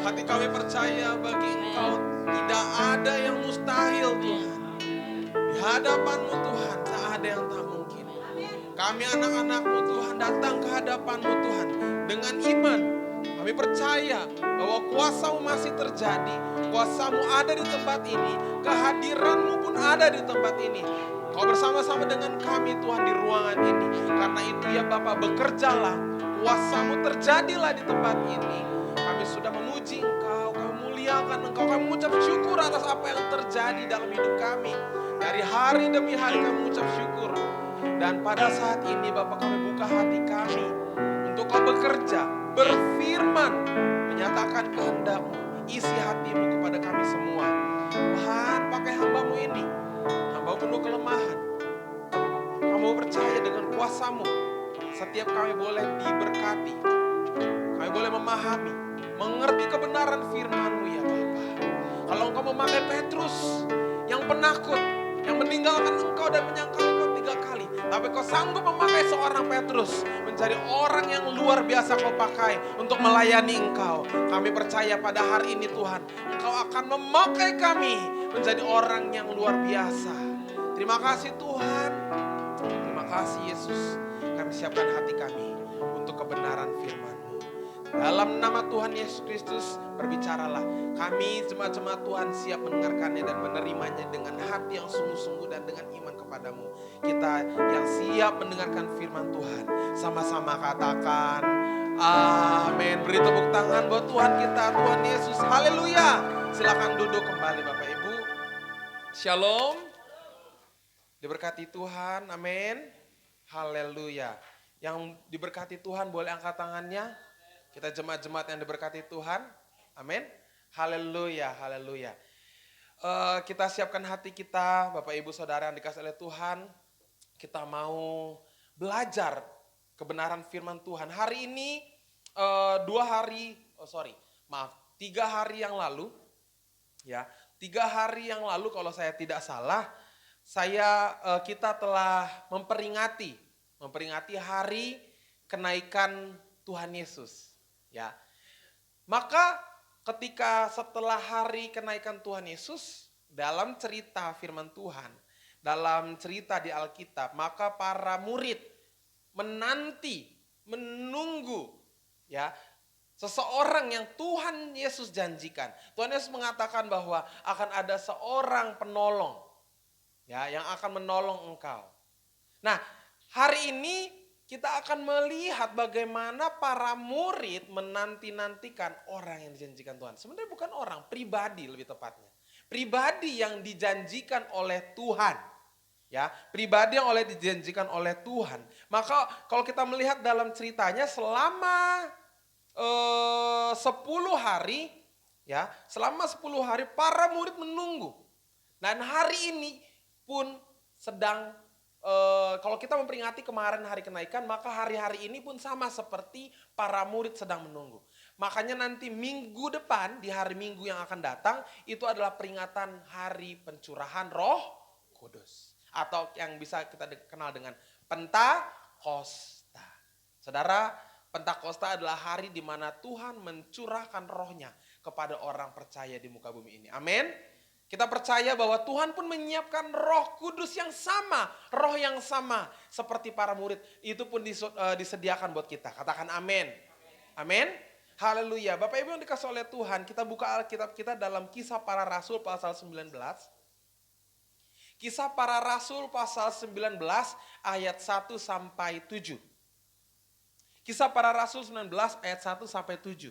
Hati kami percaya bagi Engkau tidak ada yang mustahil Tuhan. Di hadapan-Mu Tuhan tak ada yang tak mungkin. Kami anak-anak-Mu Tuhan datang ke hadapan-Mu Tuhan dengan iman. Kami percaya bahwa kuasa-Mu masih terjadi. Kuasa-Mu ada di tempat ini. Kehadiran-Mu pun ada di tempat ini. Kau bersama-sama dengan kami Tuhan di ruangan ini. Karena itu ya Bapa, bekerjalah. Kuasa-Mu terjadilah di tempat ini. Kami sudah memuji Engkau, kami muliakan Engkau, kami mengucap syukur atas apa yang terjadi dalam hidup kami. Dari hari demi hari kami mengucap syukur. Dan pada saat ini Bapak, kami buka hati kami untuk Kau bekerja, berfirman, menyatakan kehendak-Mu, isi hati-Mu kepada kami semua. Tuhan, pakai hamba-Mu ini, hamba penuh kelemahan. Kamu percaya dengan kuasa-Mu, setiap kami boleh diberkati, kami boleh memahami, mengerti kebenaran firman-Mu ya Bapa. Kalau Engkau memakai Petrus yang penakut, yang meninggalkan Engkau dan menyangkal Engkau 3 kali, tapi Kau sanggup memakai seorang Petrus menjadi orang yang luar biasa Kau pakai untuk melayani Engkau. Kami percaya pada hari ini Tuhan, Engkau akan memakai kami menjadi orang yang luar biasa. Terima kasih Tuhan, terima kasih Yesus. Kami siapkan hati kami untuk kebenaran firman-Mu. Dalam nama Tuhan Yesus Kristus, berbicaralah. Kami jemaat-jemaat Tuhan siap mendengarkannya dan menerimanya dengan hati yang sungguh-sungguh dan dengan iman kepadamu. Kita yang siap mendengarkan firman Tuhan, sama-sama katakan amin. Beri tepuk tangan buat Tuhan kita, Tuhan Yesus. Haleluya. Silakan duduk kembali Bapak Ibu. Shalom. Diberkati Tuhan, amin. Haleluya. Yang diberkati Tuhan boleh angkat tangannya. Kita jemaat-jemaat yang diberkati Tuhan. Amin. Haleluya, haleluya. Kita siapkan hati kita, Bapak Ibu Saudara yang dikasihi oleh Tuhan. Kita mau belajar kebenaran firman Tuhan. Hari ini 3 hari yang lalu, ya, 3 hari yang lalu kalau saya tidak salah, kita telah memperingati hari kenaikan Tuhan Yesus. Ya, maka ketika setelah hari kenaikan Tuhan Yesus, dalam cerita firman Tuhan, dalam cerita di Alkitab, maka para murid menunggu, ya, seseorang yang Tuhan Yesus janjikan. Tuhan Yesus mengatakan bahwa akan ada seorang penolong, ya, yang akan menolong engkau. Nah, hari ini kita akan melihat bagaimana para murid menanti-nantikan orang yang dijanjikan Tuhan. Sebenarnya bukan orang, pribadi lebih tepatnya. Pribadi yang dijanjikan oleh Tuhan. Ya, pribadi yang dijanjikan oleh Tuhan. Maka kalau kita melihat dalam ceritanya selama 10 hari, ya, selama 10 hari para murid menunggu. Dan hari ini pun sedang kalau kita memperingati kemarin hari kenaikan, maka hari-hari ini pun sama seperti para murid sedang menunggu. Makanya nanti minggu depan, di hari Minggu yang akan datang, itu adalah peringatan hari pencurahan Roh Kudus. Atau yang bisa kita kenal dengan Pentakosta. Saudara, Pentakosta adalah hari di mana Tuhan mencurahkan rohnya kepada orang percaya di muka bumi ini. Amin. Kita percaya bahwa Tuhan pun menyiapkan Roh Kudus yang sama, roh yang sama seperti para murid. Itu pun disediakan buat kita. Katakan amin. Amin. Haleluya. Bapak Ibu yang dikasihi oleh Tuhan, kita buka Alkitab kita dalam Kisah Para Rasul pasal 19. Kisah Para Rasul pasal 19 ayat 1 sampai 7. Kisah Para Rasul 19 ayat 1 sampai 7.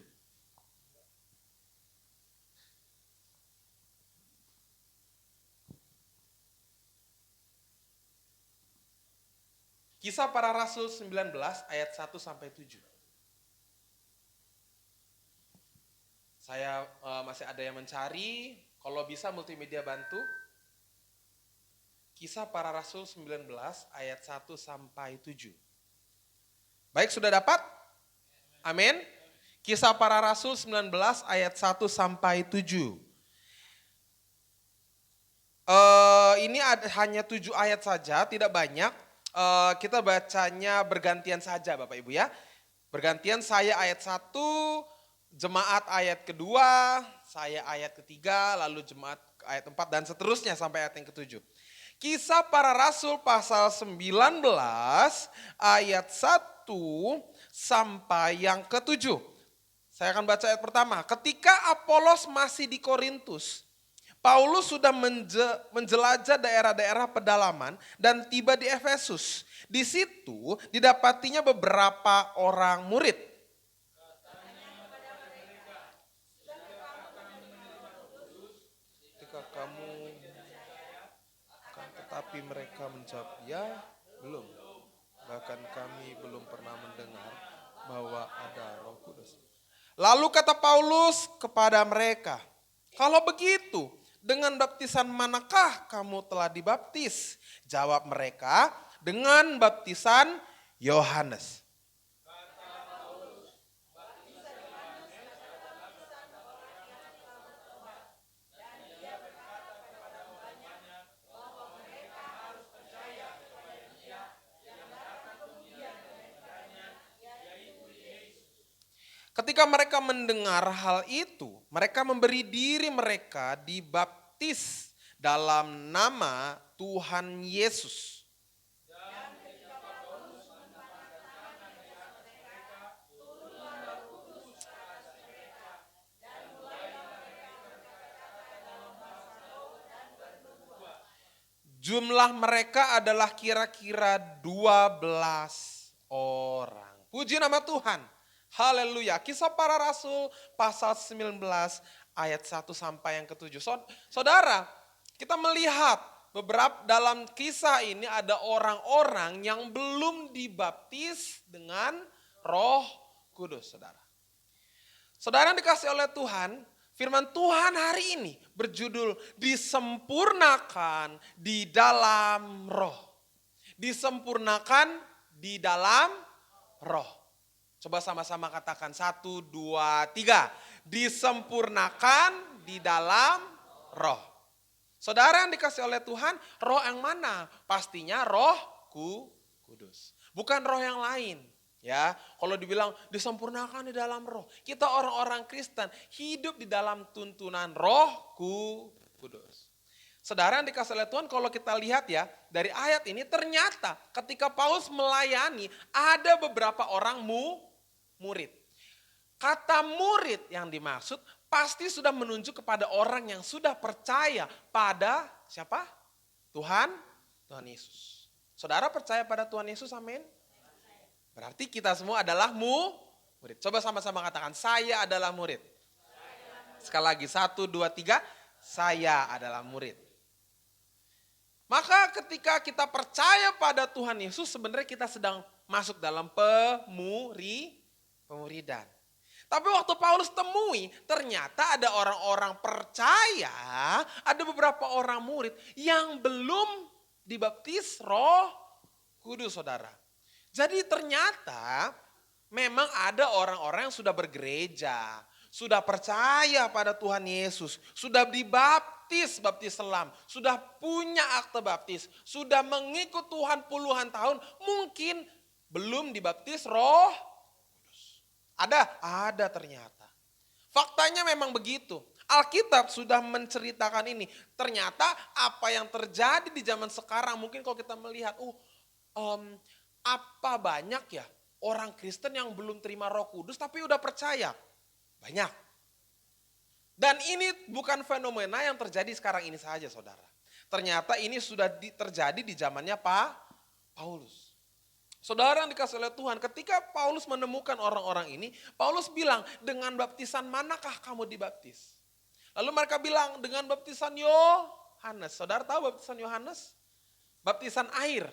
Kisah Para Rasul 19 ayat 1 sampai 7. Saya masih ada yang mencari, kalau bisa multimedia bantu. Kisah Para Rasul 19 ayat 1 sampai 7. Baik, sudah dapat? Amin. Kisah Para Rasul 19 ayat 1 sampai 7. Ini hanya 7 ayat saja, tidak banyak. Kita bacanya bergantian saja Bapak Ibu ya. Bergantian, saya ayat 1, jemaat ayat kedua, saya ayat ketiga, lalu jemaat ayat 4 dan seterusnya sampai ayat yang ketujuh. Kisah Para Rasul pasal 19 ayat 1 sampai yang ketujuh. Saya akan baca ayat pertama. Ketika Apolos masih di Korintus, Paulus sudah menjelajah daerah-daerah pedalaman dan tiba di Efesus. Di situ didapatinya beberapa orang murid. Ketika kamu tetapi mereka menjawab, ya belum. Bahkan kami belum pernah mendengar bahwa ada Roh Kudus. Lalu kata Paulus kepada mereka, kalau begitu, dengan baptisan manakah kamu telah dibaptis? Jawab mereka, dengan baptisan Yohanes. Ketika mereka mendengar hal itu, mereka memberi diri mereka dibaptis dalam nama Tuhan Yesus. Jumlah mereka adalah kira-kira 12 orang. Puji nama Tuhan. Haleluya. Kisah Para Rasul pasal 19 ayat 1 sampai yang ke-7. Saudara, kita melihat beberapa dalam kisah ini ada orang-orang yang belum dibaptis dengan Roh Kudus, saudara. Saudara yang dikasih oleh Tuhan, firman Tuhan hari ini berjudul disempurnakan di dalam Roh. Disempurnakan di dalam Roh. Coba sama-sama katakan 1, 2, 3. Disempurnakan di dalam Roh. Saudara yang dikasih oleh Tuhan, roh yang mana? Pastinya Roh Kudus. Bukan roh yang lain. Ya, kalau dibilang disempurnakan di dalam Roh. Kita orang-orang Kristen hidup di dalam tuntunan Roh Kudus. Saudara yang dikasih oleh Tuhan, kalau kita lihat ya, dari ayat ini ternyata ketika Paulus melayani ada beberapa orang murid. Kata murid yang dimaksud pasti sudah menunjuk kepada orang yang sudah percaya pada siapa? Tuhan Yesus. Saudara percaya pada Tuhan Yesus, amin? Berarti kita semua adalah murid. Coba sama-sama katakan, saya adalah murid. Sekali lagi, 1, 2, 3, saya adalah murid. Maka ketika kita percaya pada Tuhan Yesus, sebenarnya kita sedang masuk dalam pemuridan. Tapi waktu Paulus temui, ternyata ada orang-orang percaya, ada beberapa orang murid yang belum dibaptis Roh Kudus, saudara. Jadi ternyata memang ada orang-orang yang sudah bergereja, sudah percaya pada Tuhan Yesus, sudah dibaptis baptis selam, sudah punya akte baptis, sudah mengikut Tuhan puluhan tahun, mungkin belum dibaptis Roh Kudus. Ada ternyata. Faktanya memang begitu. Alkitab sudah menceritakan ini. Ternyata apa yang terjadi di zaman sekarang, mungkin kalau kita melihat, apa banyak ya orang Kristen yang belum terima Roh Kudus tapi udah percaya? Banyak. Dan ini bukan fenomena yang terjadi sekarang ini saja, saudara. Ternyata ini sudah terjadi di zamannya Paulus. Saudara yang dikasih oleh Tuhan, ketika Paulus menemukan orang-orang ini, Paulus bilang, dengan baptisan manakah kamu dibaptis? Lalu mereka bilang, dengan baptisan Yohanes. Saudara tahu baptisan Yohanes? Baptisan air.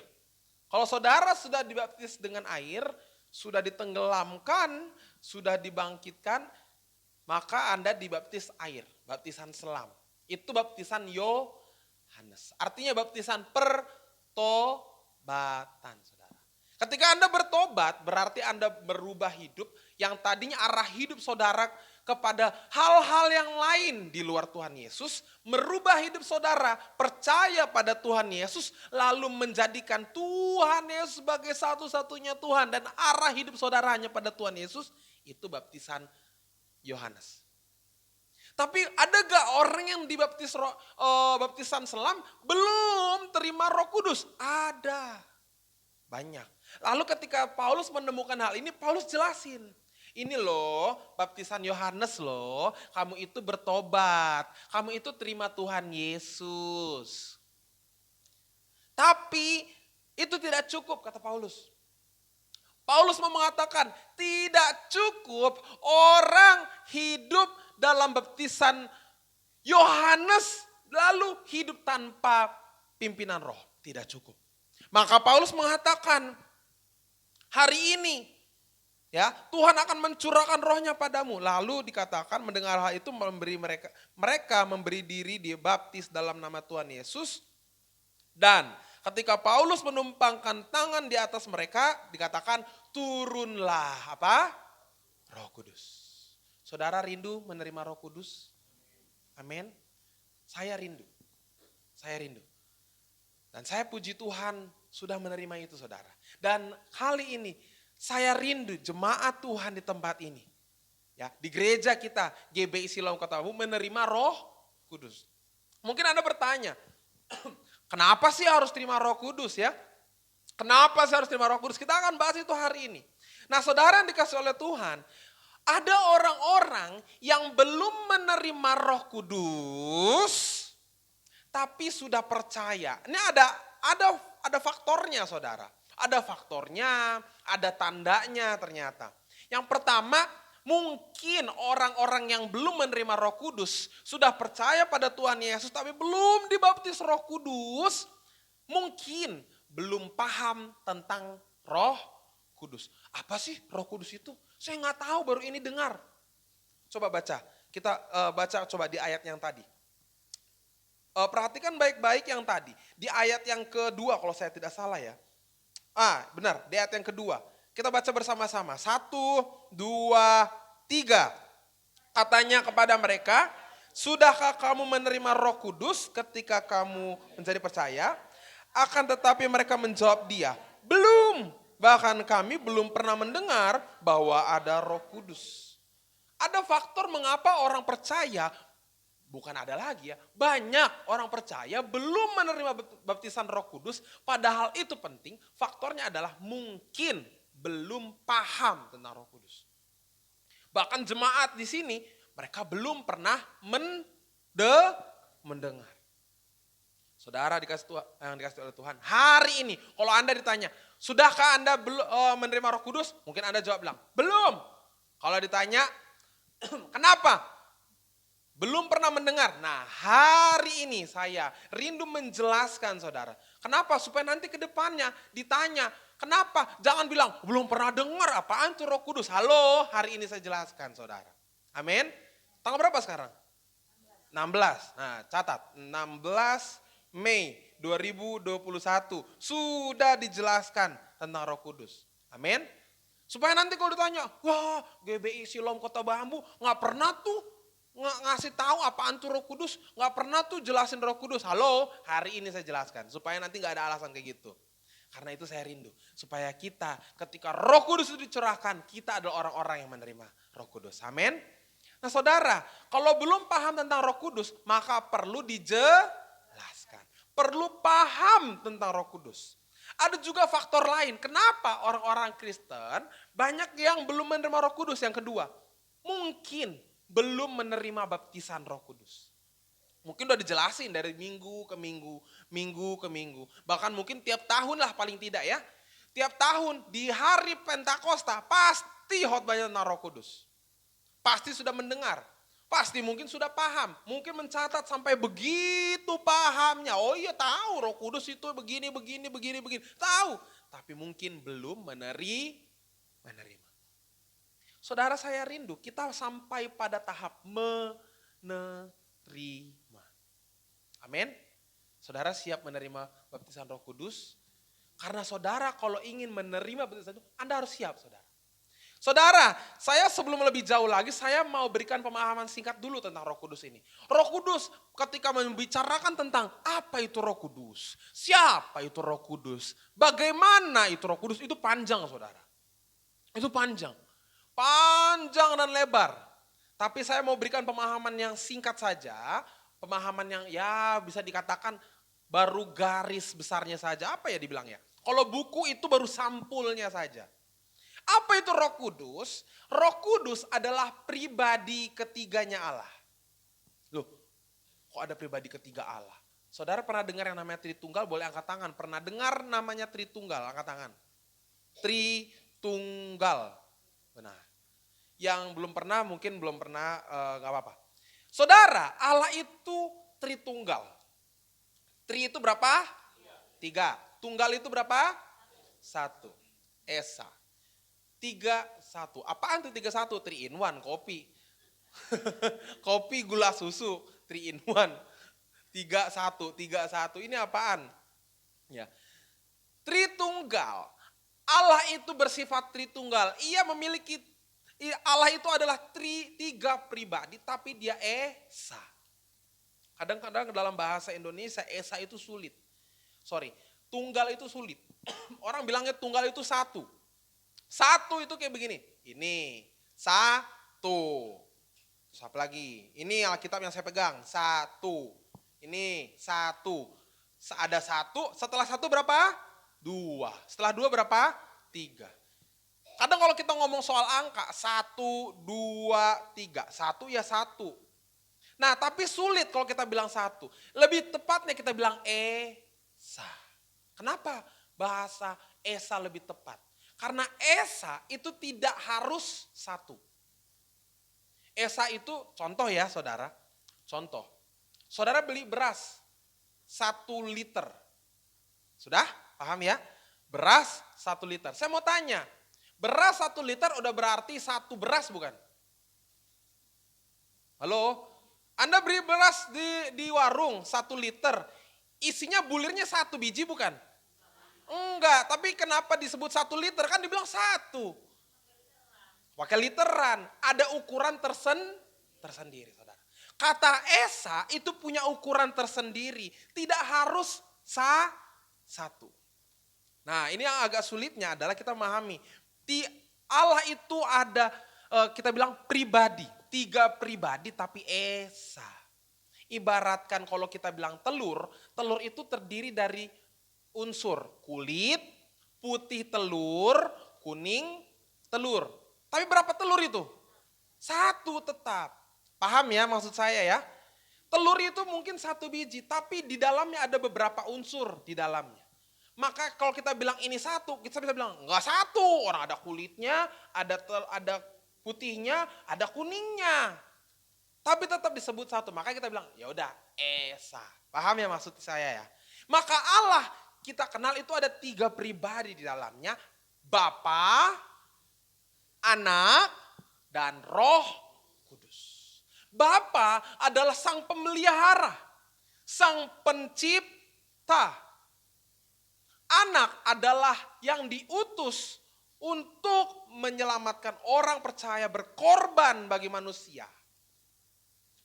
Kalau saudara sudah dibaptis dengan air, sudah ditenggelamkan, sudah dibangkitkan, maka Anda dibaptis air, baptisan selam. Itu baptisan Yohanes. Artinya baptisan pertobatan, saudara. Ketika Anda bertobat, berarti Anda berubah hidup yang tadinya arah hidup saudara kepada hal-hal yang lain di luar Tuhan Yesus, merubah hidup saudara, percaya pada Tuhan Yesus, lalu menjadikan Tuhan Yesus sebagai satu-satunya Tuhan dan arah hidup saudaranya pada Tuhan Yesus, itu baptisan Yohanes. Tapi ada gak orang yang dibaptis baptisan selam belum terima Roh Kudus? Ada. Banyak. Lalu ketika Paulus menemukan hal ini, Paulus jelasin. Ini loh baptisan Yohanes loh, kamu itu bertobat, kamu itu terima Tuhan Yesus. Tapi itu tidak cukup kata Paulus. Paulus mau mengatakan tidak cukup orang hidup dalam baptisan Yohanes lalu hidup tanpa pimpinan roh. Tidak cukup. Maka Paulus mengatakan hari ini ya Tuhan akan mencurahkan rohnya padamu. Lalu dikatakan mendengar hal itu memberi mereka memberi diri dibaptis dalam nama Tuhan Yesus. Dan ketika Paulus menumpangkan tangan di atas mereka dikatakan turunlah apa? Roh Kudus. Saudara rindu menerima Roh Kudus? Amin. Saya rindu. Saya rindu. Dan saya puji Tuhan sudah menerima itu saudara. Dan kali ini saya rindu jemaat Tuhan di tempat ini. Ya, di gereja kita GBI Siloam Kota Bambu menerima Roh Kudus. Mungkin Anda bertanya, kenapa sih harus terima Roh Kudus ya? Kenapa sih harus terima Roh Kudus? Kita akan bahas itu hari ini. Nah saudara yang dikasih oleh Tuhan, ada orang-orang yang belum menerima Roh Kudus, tapi sudah percaya. Ini ada faktornya saudara. Ada faktornya, ada tandanya ternyata. Yang pertama, mungkin orang-orang yang belum menerima Roh Kudus sudah percaya pada Tuhan Yesus tapi belum dibaptis Roh Kudus, mungkin belum paham tentang Roh Kudus. Apa sih Roh Kudus itu? Saya nggak tahu, baru ini dengar. Coba baca, kita baca coba di ayat yang tadi. Perhatikan baik-baik yang tadi. Di ayat yang kedua kalau saya tidak salah ya. Benar, di ayat yang kedua. Kita baca bersama-sama. 1, 2, 3. Katanya kepada mereka, sudahkah kamu menerima Roh Kudus ketika kamu menjadi percaya? Akan tetapi mereka menjawab dia, belum. Bahkan kami belum pernah mendengar bahwa ada Roh Kudus. Ada faktor mengapa orang percaya, bukan ada lagi ya, banyak orang percaya belum menerima baptisan Roh Kudus, padahal itu penting, faktornya adalah mungkin belum paham tentang Roh Kudus. Bahkan jemaat di sini, mereka belum pernah mendengar. Saudara yang dikasih oleh Tuhan, hari ini kalau Anda ditanya, sudahkah Anda menerima Roh Kudus? Mungkin Anda jawab bilang, belum. Kalau ditanya, kenapa? Belum pernah mendengar. Nah hari ini saya rindu menjelaskan saudara. Kenapa? Supaya nanti ke depannya ditanya. Kenapa? Jangan bilang belum pernah dengar apaan itu Roh Kudus. Halo, hari ini saya jelaskan saudara. Amin. Tanggal berapa sekarang? 16. Nah catat. 16 Mei 2021. Sudah dijelaskan tentang Roh Kudus. Amin. Supaya nanti kalau ditanya, wah GBI Siloam Kota Bambu gak pernah tuh ngasih tahu apaan tuh Roh Kudus, nggak pernah tuh jelasin Roh Kudus. Halo, hari ini saya jelaskan supaya nanti nggak ada alasan kayak gitu. Karena itu saya rindu supaya kita ketika Roh Kudus itu dicurahkan, kita adalah orang-orang yang menerima Roh Kudus. Amin. Nah saudara, kalau belum paham tentang Roh Kudus, maka perlu dijelaskan. Perlu paham tentang Roh Kudus. Ada juga faktor lain. Kenapa orang-orang Kristen banyak yang belum menerima Roh Kudus? Yang kedua, mungkin belum menerima baptisan Roh Kudus. Mungkin udah dijelasin dari minggu ke minggu. Bahkan mungkin tiap tahun lah paling tidak ya. Tiap tahun di hari Pentakosta pasti khotbahnya tentang Roh Kudus. Pasti sudah mendengar. Pasti mungkin sudah paham. Mungkin mencatat sampai begitu pahamnya. Oh iya tahu Roh Kudus itu begini. Tahu. Tapi mungkin belum menerima. Saudara saya rindu kita sampai pada tahap menerima. Amin. Saudara siap menerima baptisan Roh Kudus? Karena saudara kalau ingin menerima baptisan itu, Anda harus siap saudara. Saudara, saya sebelum lebih jauh lagi, saya mau berikan pemahaman singkat dulu tentang Roh Kudus ini. Roh Kudus ketika membicarakan tentang apa itu Roh Kudus, siapa itu Roh Kudus, bagaimana itu Roh Kudus, itu panjang saudara. Itu panjang dan lebar. Tapi saya mau berikan pemahaman yang singkat saja, pemahaman yang ya bisa dikatakan baru garis besarnya saja. Apa ya dibilangnya? Kalau buku itu baru sampulnya saja. Apa itu Roh Kudus? Roh Kudus adalah pribadi ketiganya Allah. Loh, kok ada pribadi ketiga Allah? Saudara pernah dengar yang namanya Tritunggal? Boleh angkat tangan. Pernah dengar namanya Tritunggal? Angkat tangan. Tritunggal. Benar. Yang belum pernah mungkin belum pernah, gak apa-apa. Saudara, Allah itu Tritunggal. Tri itu berapa? 3. Tunggal itu berapa? 1. Esa. 3-1. Apaan tuh 3-1? 3 in 1, kopi. Kopi, gula, susu, 3 in 1. 3-1, 3-1. Ini apaan? Ya. Tritunggal. Allah itu bersifat Tritunggal. Allah itu adalah 3 pribadi, tapi dia Esa. Kadang-kadang dalam bahasa Indonesia Esa itu sulit. Tunggal itu sulit. Orang bilangnya tunggal itu 1. 1 itu kayak begini. Ini 1. Terus apa lagi? Ini Alkitab yang saya pegang. 1. Ini 1. Ada 1. Setelah 1 berapa? 2. Setelah 2 berapa? 3. Kadang kalau kita ngomong soal angka 1, 2, 3. 1 ya 1. Nah tapi sulit kalau kita bilang 1. Lebih tepatnya kita bilang Esa. Kenapa bahasa Esa lebih tepat? Karena Esa itu tidak harus 1. Esa itu contoh ya saudara. Contoh. Saudara beli beras 1 liter. Sudah? Paham ya? Beras 1 liter. Saya mau tanya. Beras 1 liter udah berarti 1 beras bukan? Halo? Anda beli beras di warung 1 liter. Isinya bulirnya 1 biji bukan? Enggak, tapi kenapa disebut 1 liter? Kan dibilang 1. Pakai literan, ada ukuran tersendiri, saudara. Kata Esa itu punya ukuran tersendiri, tidak harus 1. Nah, ini yang agak sulitnya adalah kita memahami. Allah itu ada, kita bilang pribadi, 3 pribadi tapi Esa. Ibaratkan kalau kita bilang telur itu terdiri dari unsur kulit, putih telur, kuning telur. Tapi berapa telur itu? 1 tetap. Paham ya maksud saya ya? Telur itu mungkin 1 biji, tapi di dalamnya ada beberapa unsur di dalamnya. Maka kalau kita bilang ini 1, kita bisa bilang enggak 1. Orang ada kulitnya, ada putihnya, ada kuningnya. Tapi tetap disebut 1. Maka kita bilang ya udah Esa. Paham ya maksud saya ya? Maka Allah kita kenal itu ada 3 pribadi di dalamnya. Bapa, Anak, dan Roh Kudus. Bapa adalah sang pemelihara, sang pencipta. Anak adalah yang diutus untuk menyelamatkan orang percaya berkorban bagi manusia.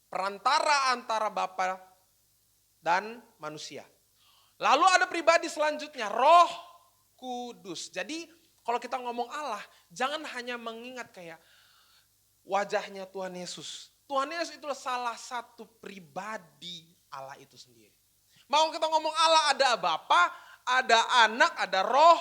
Perantara antara Bapa dan manusia. Lalu ada pribadi selanjutnya, Roh Kudus. Jadi kalau kita ngomong Allah, jangan hanya mengingat kayak wajahnya Tuhan Yesus. Tuhan Yesus itulah salah satu pribadi Allah itu sendiri. Mau kita ngomong Allah ada Bapa, ada Anak, ada Roh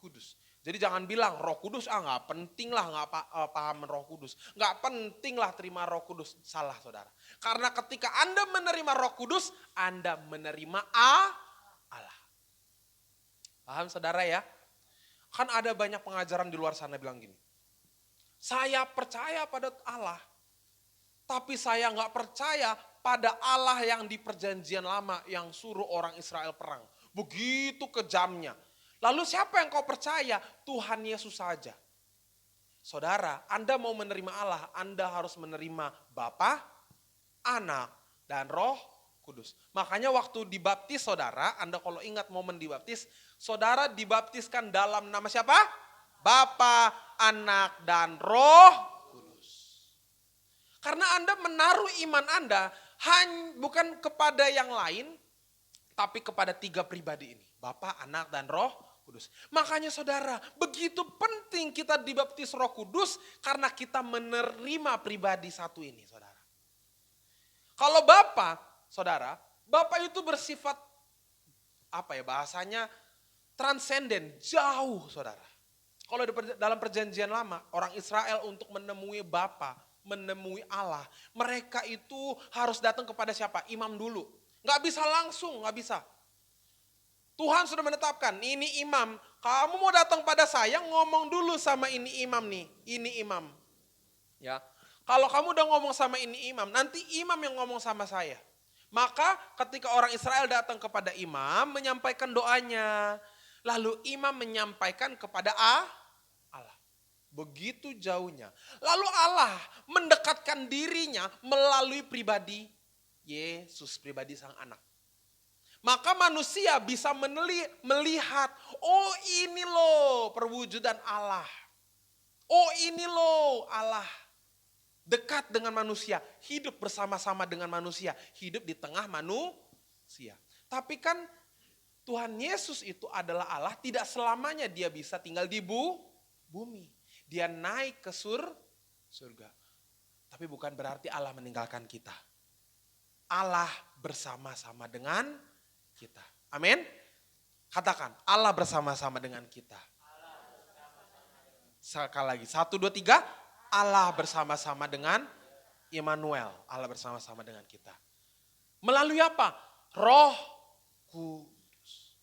Kudus. Jadi jangan bilang Roh Kudus, nggak penting lah nggak paham Roh Kudus. Nggak penting lah terima Roh Kudus. Salah saudara. Karena ketika Anda menerima Roh Kudus, Anda menerima Allah. Paham saudara ya? Kan ada banyak pengajaran di luar sana bilang gini. Saya percaya pada Allah. Tapi saya nggak percaya pada Allah yang di perjanjian lama yang suruh orang Israel perang. Begitu kejamnya. Lalu siapa yang kau percaya? Tuhan Yesus saja. Saudara, Anda mau menerima Allah, Anda harus menerima Bapa, Anak, dan Roh Kudus. Makanya waktu dibaptis saudara, Anda kalau ingat momen dibaptis, saudara dibaptiskan dalam nama siapa? Bapa, Anak, dan Roh Kudus. Karena Anda menaruh iman Anda bukan kepada yang lain, tapi kepada 3 pribadi ini. Bapa, Anak, dan Roh Kudus. Makanya saudara, begitu penting kita dibaptis Roh Kudus karena kita menerima pribadi satu ini, saudara. Kalau Bapa, saudara, Bapa itu bersifat bahasanya transenden, jauh, saudara. Kalau dalam perjanjian lama, orang Israel untuk menemui Bapa, menemui Allah, mereka itu harus datang kepada siapa? Imam dulu. Nggak bisa langsung, nggak bisa. Tuhan sudah menetapkan, ini imam. Kamu mau datang pada saya, ngomong dulu sama ini imam nih. Ini imam. Ya. Kalau kamu udah ngomong sama ini imam, nanti imam yang ngomong sama saya. Maka ketika orang Israel datang kepada imam, menyampaikan doanya. Lalu imam menyampaikan kepada Allah. Begitu jauhnya. Lalu Allah mendekatkan dirinya melalui pribadi Yesus, pribadi sang anak. Maka manusia bisa melihat, oh ini loh perwujudan Allah. Oh ini loh Allah. Dekat dengan manusia, hidup bersama-sama dengan manusia, hidup di tengah manusia. Tapi kan Tuhan Yesus itu adalah Allah, tidak selamanya dia bisa tinggal di bumi. Dia naik ke surga. Tapi bukan berarti Allah meninggalkan kita. Allah bersama-sama dengan kita. Amin. Katakan, Allah bersama-sama dengan kita. Sekali lagi, 1, 2, 3. Allah bersama-sama dengan Immanuel. Allah bersama-sama dengan kita. Melalui apa? Roh Kudus.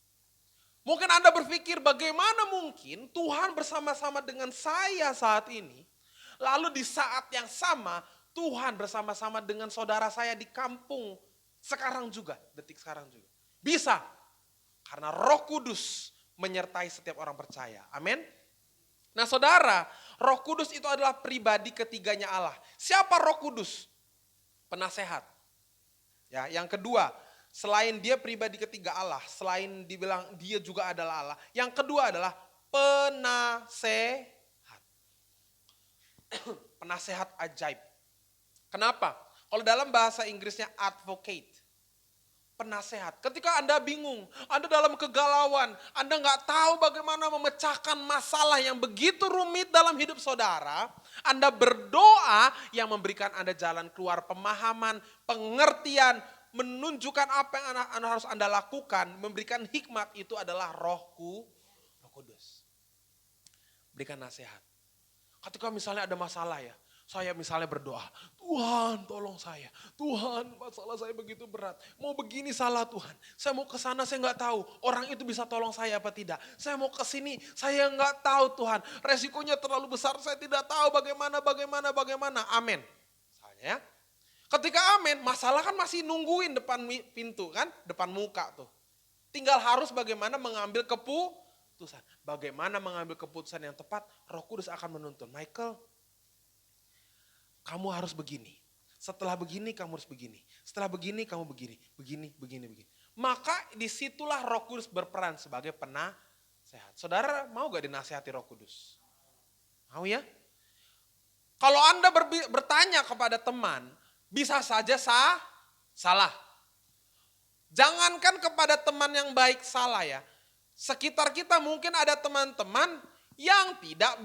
Mungkin Anda berpikir bagaimana mungkin Tuhan bersama-sama dengan saya saat ini. Lalu di saat yang sama Tuhan bersama-sama dengan saudara saya di kampung sekarang juga. Detik sekarang juga. Bisa. Karena Roh Kudus menyertai setiap orang percaya. Amin. Nah saudara, Roh Kudus itu adalah pribadi ketiganya Allah. Siapa Roh Kudus? Penasehat. Ya, yang kedua, selain dia pribadi ketiga Allah, selain dibilang dia juga adalah Allah, yang kedua adalah penasehat. Penasehat ajaib. Kenapa? Kalau dalam bahasa Inggrisnya advocate. Penasehat. Ketika Anda bingung, Anda dalam kegalauan, Anda nggak tahu bagaimana memecahkan masalah yang begitu rumit dalam hidup saudara, Anda berdoa yang memberikan Anda jalan keluar, pemahaman, pengertian, menunjukkan apa yang harus Anda lakukan, memberikan hikmat, itu adalah Roh Kudus. Berikan nasihat. Ketika misalnya ada masalah ya, saya misalnya berdoa, Tuhan tolong saya, Tuhan masalah saya begitu berat, mau begini salah Tuhan, saya mau ke sana saya nggak tahu, orang itu bisa tolong saya apa tidak, saya mau ke sini saya nggak tahu Tuhan, resikonya terlalu besar, saya tidak tahu bagaimana, amin. Misalnya, ketika amin, masalah kan masih nungguin depan pintu kan, depan muka tuh, tinggal harus bagaimana mengambil keputusan, bagaimana mengambil keputusan yang tepat, Roh Kudus akan menuntun, Michael, kamu harus begini. Setelah begini kamu harus begini. Setelah begini kamu begini. Begini. Maka disitulah Roh Kudus berperan sebagai penasehat. Saudara mau gak dinasihati Roh Kudus? Mau ya? Kalau Anda bertanya kepada teman, bisa saja salah. Jangankan kepada teman yang baik salah ya. Sekitar kita mungkin ada teman-teman yang tidak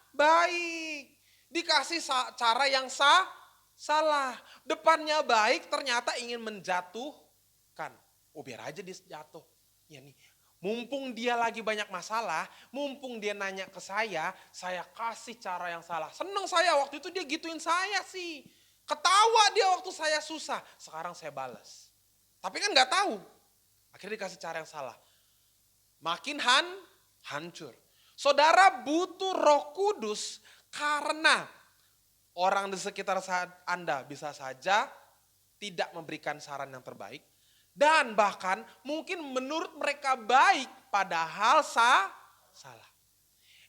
baik. Dikasih cara yang salah. Depannya baik ternyata ingin menjatuhkan. Oh biar aja dia jatuh. Ya nih, mumpung dia lagi banyak masalah, mumpung dia nanya ke saya kasih cara yang salah. Seneng saya waktu itu dia gituin saya sih. Ketawa dia waktu saya susah. Sekarang saya balas. Tapi kan gak tahu. Akhirnya dikasih cara yang salah. Makin hancur. Saudara butuh Roh Kudus. Karena orang di sekitar Anda bisa saja tidak memberikan saran yang terbaik. Dan bahkan mungkin menurut mereka baik padahal salah.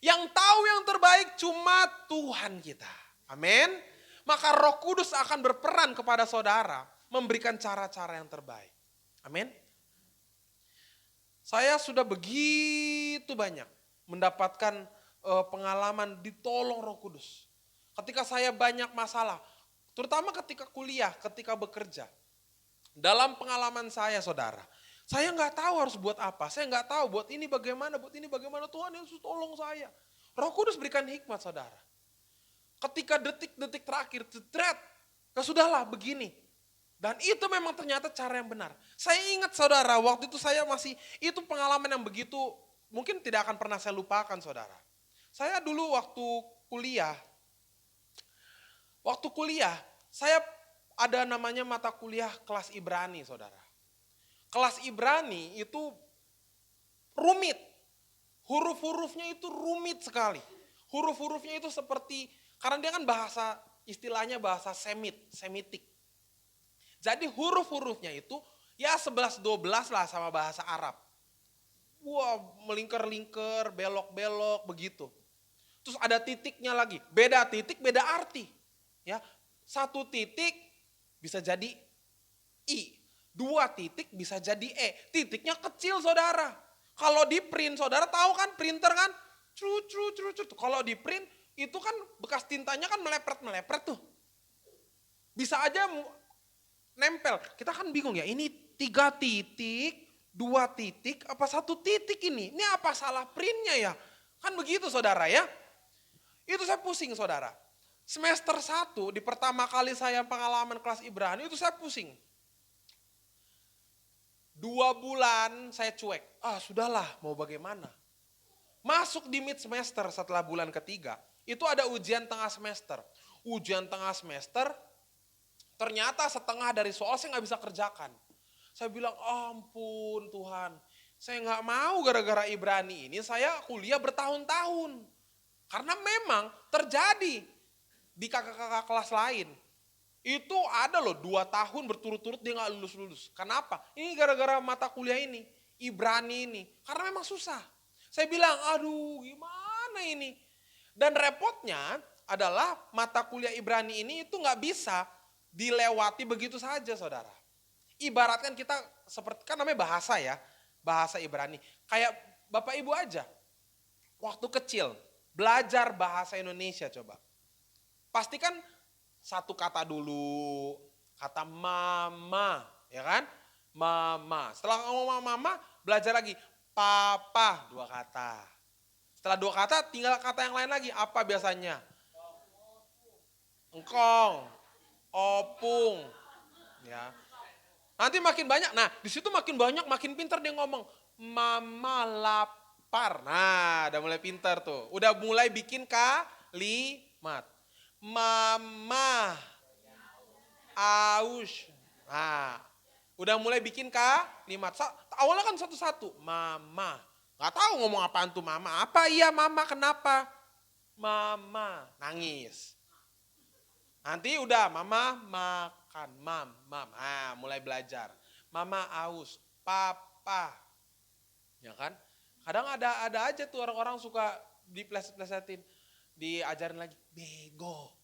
Yang tahu yang terbaik cuma Tuhan kita. Amin. Maka Roh Kudus akan berperan kepada saudara memberikan cara-cara yang terbaik. Amin. Saya sudah begitu banyak mendapatkan pengalaman ditolong Roh Kudus. Ketika saya banyak masalah, terutama ketika kuliah, ketika bekerja. Dalam pengalaman saya saudara, Saya nggak tahu harus buat apa. Saya nggak tahu buat ini bagaimana, buat ini bagaimana. Tuhan Yesus tolong saya. Roh Kudus berikan hikmat saudara. Ketika detik-detik terakhir, cetret, sudahlah begini. Dan itu memang ternyata cara yang benar. Saya ingat saudara, waktu itu saya itu pengalaman yang begitu, mungkin tidak akan pernah saya lupakan saudara. Saya dulu waktu kuliah, saya ada namanya mata kuliah kelas Ibrani saudara. Kelas Ibrani itu rumit. Huruf-hurufnya itu rumit sekali. Huruf-hurufnya itu seperti, karena dia kan istilahnya bahasa Semitik. Jadi huruf-hurufnya itu ya 11-12 lah sama bahasa Arab. Wah, melingkar-lingkar, belok-belok begitu. Terus ada titiknya lagi, beda titik, beda arti. Ya, 1 titik bisa jadi I. 2 titik bisa jadi E. Titiknya kecil saudara. Kalau di print saudara tahu kan printer kan. Kalau di print itu kan bekas tintanya kan melepret tuh. Bisa aja nempel. Kita kan bingung ya ini 3 titik, 2 titik, apa 1 titik ini. Ini apa salah printnya ya? Kan begitu saudara ya. Itu saya pusing saudara. Semester 1 di pertama kali saya pengalaman kelas Ibrani itu saya pusing. 2 bulan saya cuek. Sudahlah mau bagaimana. Masuk di mid semester setelah bulan ketiga. Itu ada ujian tengah semester. Ujian tengah semester ternyata setengah dari soal saya gak bisa kerjakan. Saya bilang ampun Tuhan. Saya gak mau gara-gara Ibrani ini saya kuliah bertahun-tahun. Karena memang terjadi di kakak-kakak kelas lain. Itu ada loh 2 tahun berturut-turut dia gak lulus-lulus. Kenapa? Ini gara-gara mata kuliah ini. Ibrani ini. Karena memang susah. Saya bilang aduh gimana ini. Dan repotnya adalah mata kuliah Ibrani ini itu gak bisa dilewati begitu saja saudara. Ibaratkan kita seperti, kan namanya bahasa ya. Bahasa Ibrani. Kayak Bapak Ibu aja. Waktu kecil belajar bahasa Indonesia coba. Pastikan 1 kata dulu, kata mama, ya kan? Mama. Setelah ngomong mama, belajar lagi. Papa, 2 kata. Setelah 2 kata, tinggal kata yang lain lagi. Apa biasanya? Engkong, opung, ya. Nanti makin banyak. Nah, di situ makin banyak, makin pintar dia ngomong. Mama lapar. Nah, udah mulai pintar tuh. Udah mulai bikin kalimat. Mama aus. Nah, udah mulai bikin kalimat. Awalnya kan satu-satu. Mama. Gak tahu ngomong apaan tuh mama. Apa iya mama kenapa? Mama nangis. Nanti udah mama makan. Mam. Nah, mulai belajar. Mama aus. Papa. Ya kan? Kadang ada aja tuh orang-orang suka dipleset-plesetin. Diajarin lagi, bego.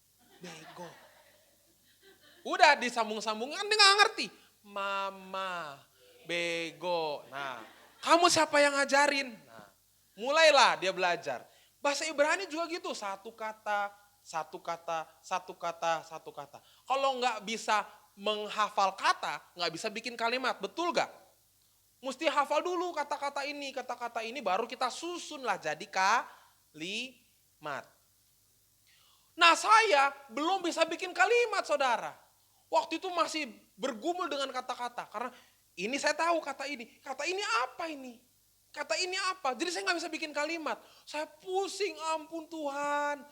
Udah disambung-sambung, kan dia gak ngerti. Mama, bego. Nah, kamu siapa yang ngajarin? Nah, mulailah dia belajar. Bahasa Ibrani juga gitu, 1 kata. Kalau gak bisa menghafal kata, gak bisa bikin kalimat, betul gak? Mesti hafal dulu kata-kata ini, baru kita susun lah jadi kalimat. Nah saya belum bisa bikin kalimat saudara. Waktu itu masih bergumul dengan kata-kata. Karena ini saya tahu kata ini. Kata ini apa ini? Kata ini apa? Jadi saya gak bisa bikin kalimat. Saya pusing ampun Tuhan.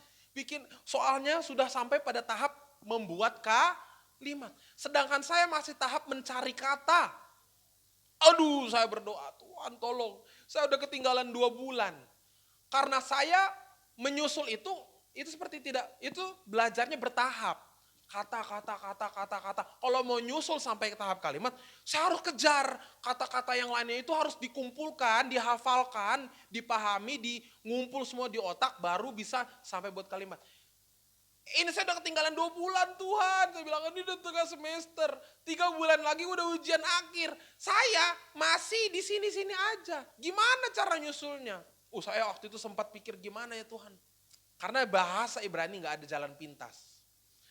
Soalnya sudah sampai pada tahap membuat kalimat. Sedangkan saya masih tahap mencari kata. Aduh saya berdoa Tuhan tolong. Saya udah ketinggalan 2 bulan. Karena saya menyusul itu seperti itu belajarnya bertahap. Kata. Kalau mau nyusul sampai ke tahap kalimat, saya harus kejar. Kata-kata yang lainnya itu harus dikumpulkan, dihafalkan, dipahami, ngumpul semua di otak, baru bisa sampai buat kalimat. Ini saya udah ketinggalan 2 bulan Tuhan. Saya bilang ini udah tengah semester. 3 bulan lagi udah ujian akhir. Saya masih di sini-sini aja. Gimana cara nyusulnya? Saya waktu itu sempat pikir gimana ya Tuhan. Karena bahasa Ibrani gak ada jalan pintas.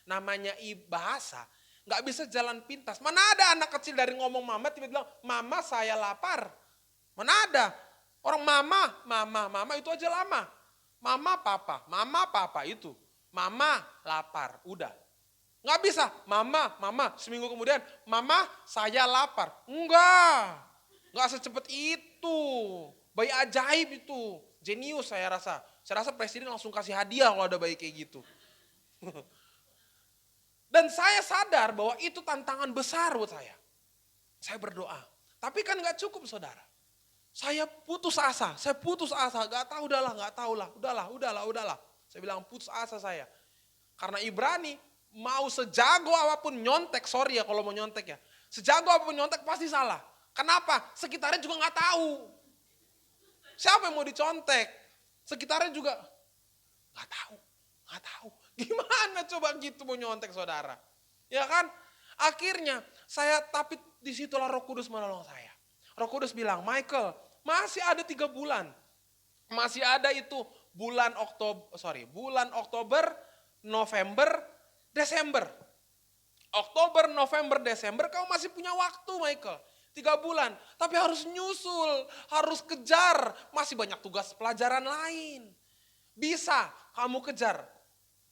Namanya bahasa Nggak bisa jalan pintas. Mana ada anak kecil dari ngomong mama tiba-tiba bilang, mama saya lapar. Mana ada? Orang mama itu aja lama. Mama papa itu. Mama lapar, udah. Nggak bisa, mama, seminggu kemudian, mama saya lapar. Nggak secepat itu. Bayi ajaib itu, jenius saya rasa. Saya rasa presiden langsung kasih hadiah kalau ada bayi kayak gitu. Dan saya sadar bahwa itu tantangan besar buat saya. Saya berdoa, tapi kan nggak cukup saudara. Saya putus asa, gak tahu udahlah. Saya bilang putus asa saya. Karena Ibrani mau sejago apapun nyontek, sorry ya kalau mau nyontek ya. Sejago apapun nyontek pasti salah. Kenapa? Sekitarnya juga gak tahu. Siapa yang mau dicontek? Sekitarnya juga gak tahu. Gimana coba gitu mau nyontek saudara? Ya kan? Akhirnya tapi disitulah Roh Kudus menolong saya. Roh Kudus bilang, Michael, masih ada 3 bulan. Masih ada itu bulan Oktober, November, Desember. Oktober, November, Desember kamu masih punya waktu Michael. 3 bulan. Tapi harus nyusul, harus kejar. Masih banyak tugas pelajaran lain. Bisa kamu kejar.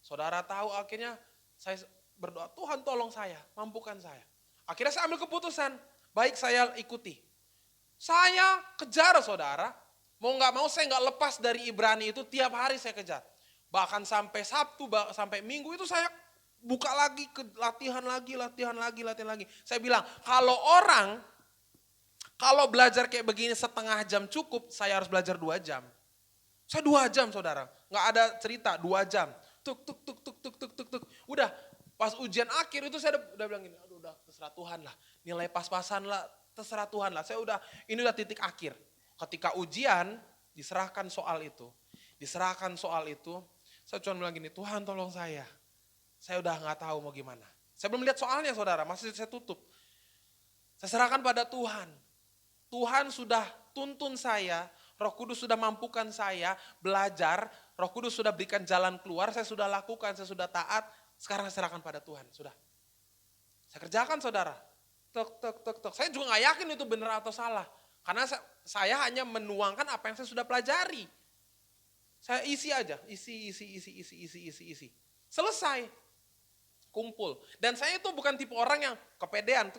Saudara tahu akhirnya saya berdoa, Tuhan tolong saya, mampukan saya. Akhirnya saya ambil keputusan, baik saya ikuti. Saya kejar saudara, mau gak mau saya gak lepas dari Ibrani itu, tiap hari saya kejar. Bahkan sampai Sabtu, sampai Minggu itu saya buka lagi, latihan lagi. Saya bilang, kalau belajar kayak begini setengah jam cukup, saya harus belajar 2 jam. Saya 2 jam saudara, gak ada cerita 2 jam. Tuk. Udah pas ujian akhir itu saya udah bilang gini, aduh udah terserah Tuhan lah. Nilai pas-pasan lah, terserah Tuhan lah. Ini udah titik akhir. Ketika ujian, diserahkan soal itu. Saya cuma bilang gini, Tuhan tolong saya. Saya udah gak tahu mau gimana. Saya belum lihat soalnya saudara, masih saya tutup. Saya serahkan pada Tuhan. Tuhan sudah tuntun saya, Roh Kudus sudah mampukan saya belajar, Roh Kudus sudah berikan jalan keluar, saya sudah lakukan, saya sudah taat, sekarang saya serahkan pada Tuhan, sudah. Saya kerjakan saudara, tek. Saya juga gak yakin itu benar atau salah, karena saya hanya menuangkan apa yang saya sudah pelajari. Saya isi aja, isi. Selesai, kumpul. Dan saya itu bukan tipe orang yang kepedean,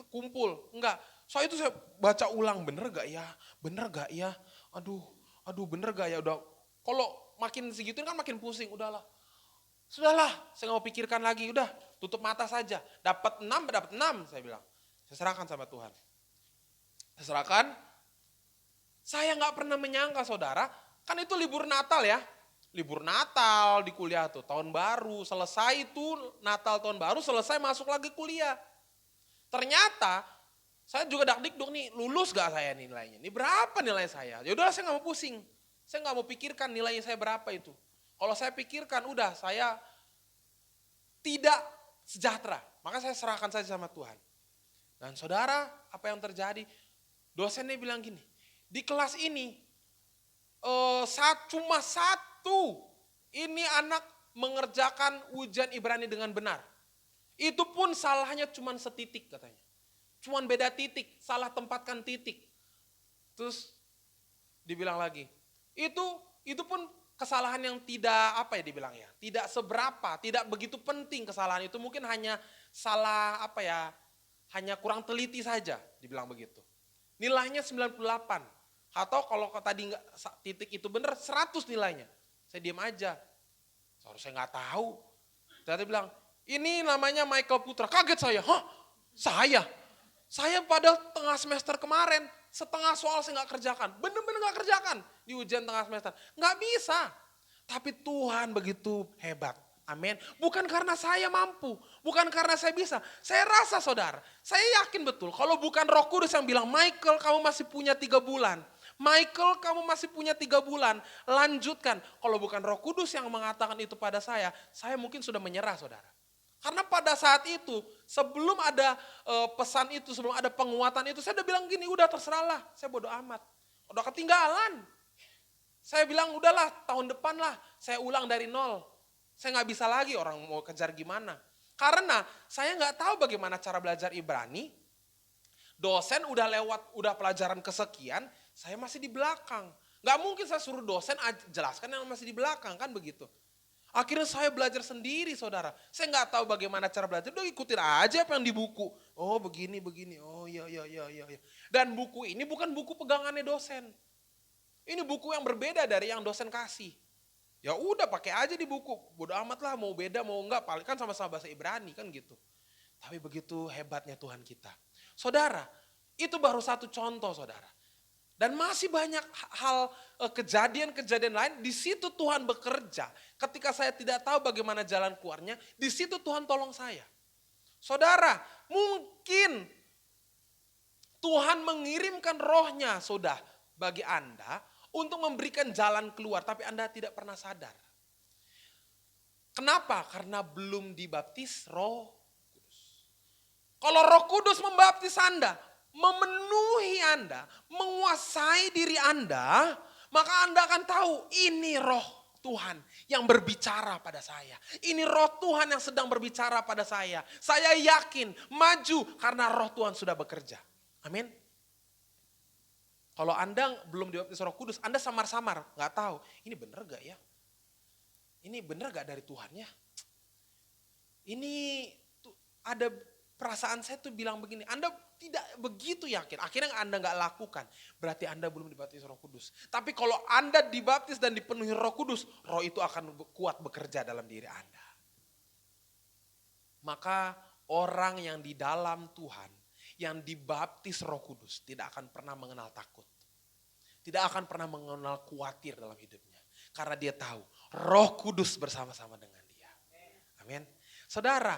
kumpul, enggak. Saya baca ulang, bener gak ya, aduh bener gak ya, udah. Kalau makin segituin kan makin pusing, sudahlah, saya gak mau pikirkan lagi, udah tutup mata saja. Dapat 6, saya bilang. Saya serahkan sama Tuhan. Saya gak pernah menyangka saudara, kan itu libur Natal ya. Libur Natal di kuliah tuh, tahun baru, selesai itu Natal tahun baru, selesai masuk lagi kuliah. Ternyata saya juga dakdikduk nih, lulus gak saya nilainya? Ini berapa nilai saya? Ya udahlah saya gak mau pusing. Saya gak mau pikirkan nilainya saya berapa itu. Kalau saya pikirkan udah saya tidak sejahtera. Maka saya serahkan saja sama Tuhan. Dan saudara apa yang terjadi? Dosennya bilang gini, di kelas ini cuma 1 ini anak mengerjakan ujian Ibrani dengan benar. Itu pun salahnya cuma setitik katanya. Cuma beda titik, salah tempatkan titik. Terus dibilang lagi, itu pun kesalahan yang tidak seberapa, tidak begitu penting kesalahan itu, mungkin hanya salah hanya kurang teliti saja, dibilang begitu. Nilainya 98, atau kalau tadi titik itu benar 100 nilainya. Saya diam aja, seharusnya nggak tahu. Ternyata bilang, ini namanya Michael Putra. Kaget saya, Saya pada tengah semester kemarin, setengah soal saya nggak kerjakan. Bener-bener nggak kerjakan di ujian tengah semester. Nggak bisa. Tapi Tuhan begitu hebat. Amin. Bukan karena saya mampu. Bukan karena saya bisa. Saya rasa saudara, saya yakin betul. Kalau bukan Roh Kudus yang bilang, Michael kamu masih punya 3 bulan. Michael kamu masih punya 3 bulan. Lanjutkan. Kalau bukan Roh Kudus yang mengatakan itu pada saya mungkin sudah menyerah saudara. Karena pada saat itu, sebelum ada pesan itu, sebelum ada penguatan itu, saya udah bilang gini, udah terserahlah, saya bodo amat. Udah ketinggalan. Saya bilang udahlah, tahun depan lah, saya ulang dari 0. Saya gak bisa lagi, orang mau kejar gimana. Karena saya nggak tahu bagaimana cara belajar Ibrani. Dosen udah udah pelajaran kesekian, saya masih di belakang. Nggak mungkin saya suruh dosen jelaskan yang masih di belakang, kan begitu. Akhirnya saya belajar sendiri, saudara. Saya nggak tahu bagaimana cara belajar, udah ikutin aja apa yang di buku. Oh begini, oh iya. Dan buku ini bukan buku pegangannya dosen. Ini buku yang berbeda dari yang dosen kasih. Ya udah pakai aja di buku, bodo amat lah mau beda mau enggak, paling kan sama-sama bahasa Ibrani kan gitu. Tapi begitu hebatnya Tuhan kita. Saudara, itu baru satu contoh saudara. Dan masih banyak hal kejadian-kejadian lain, di situ Tuhan bekerja. Ketika saya tidak tahu bagaimana jalan keluarnya, di situ Tuhan tolong saya. Saudara, mungkin Tuhan mengirimkan rohnya sudah bagi Anda untuk memberikan jalan keluar, tapi Anda tidak pernah sadar. Kenapa? Karena belum dibaptis Roh Kudus. Kalau Roh Kudus membaptis Anda, memenuhi Anda, menguasai diri Anda, maka Anda akan tahu ini roh Tuhan yang berbicara pada saya. Ini roh Tuhan yang sedang berbicara pada saya. Saya yakin maju karena roh Tuhan sudah bekerja. Amin. Kalau Anda belum dibaptis Roh Kudus, Anda samar-samar, nggak tahu. Ini benar gak ya? Ini benar gak dari Tuhan ya? Ini tuh ada perasaan saya tuh bilang begini, Anda tidak begitu yakin, akhirnya Anda gak lakukan, berarti Anda belum dibaptis Roh Kudus. Tapi kalau Anda dibaptis dan dipenuhi Roh Kudus, roh itu akan kuat bekerja dalam diri Anda. Maka orang yang di dalam Tuhan, yang dibaptis Roh Kudus tidak akan pernah mengenal takut. Tidak akan pernah mengenal khawatir dalam hidupnya. Karena dia tahu Roh Kudus bersama-sama dengan dia. Amin. Saudara,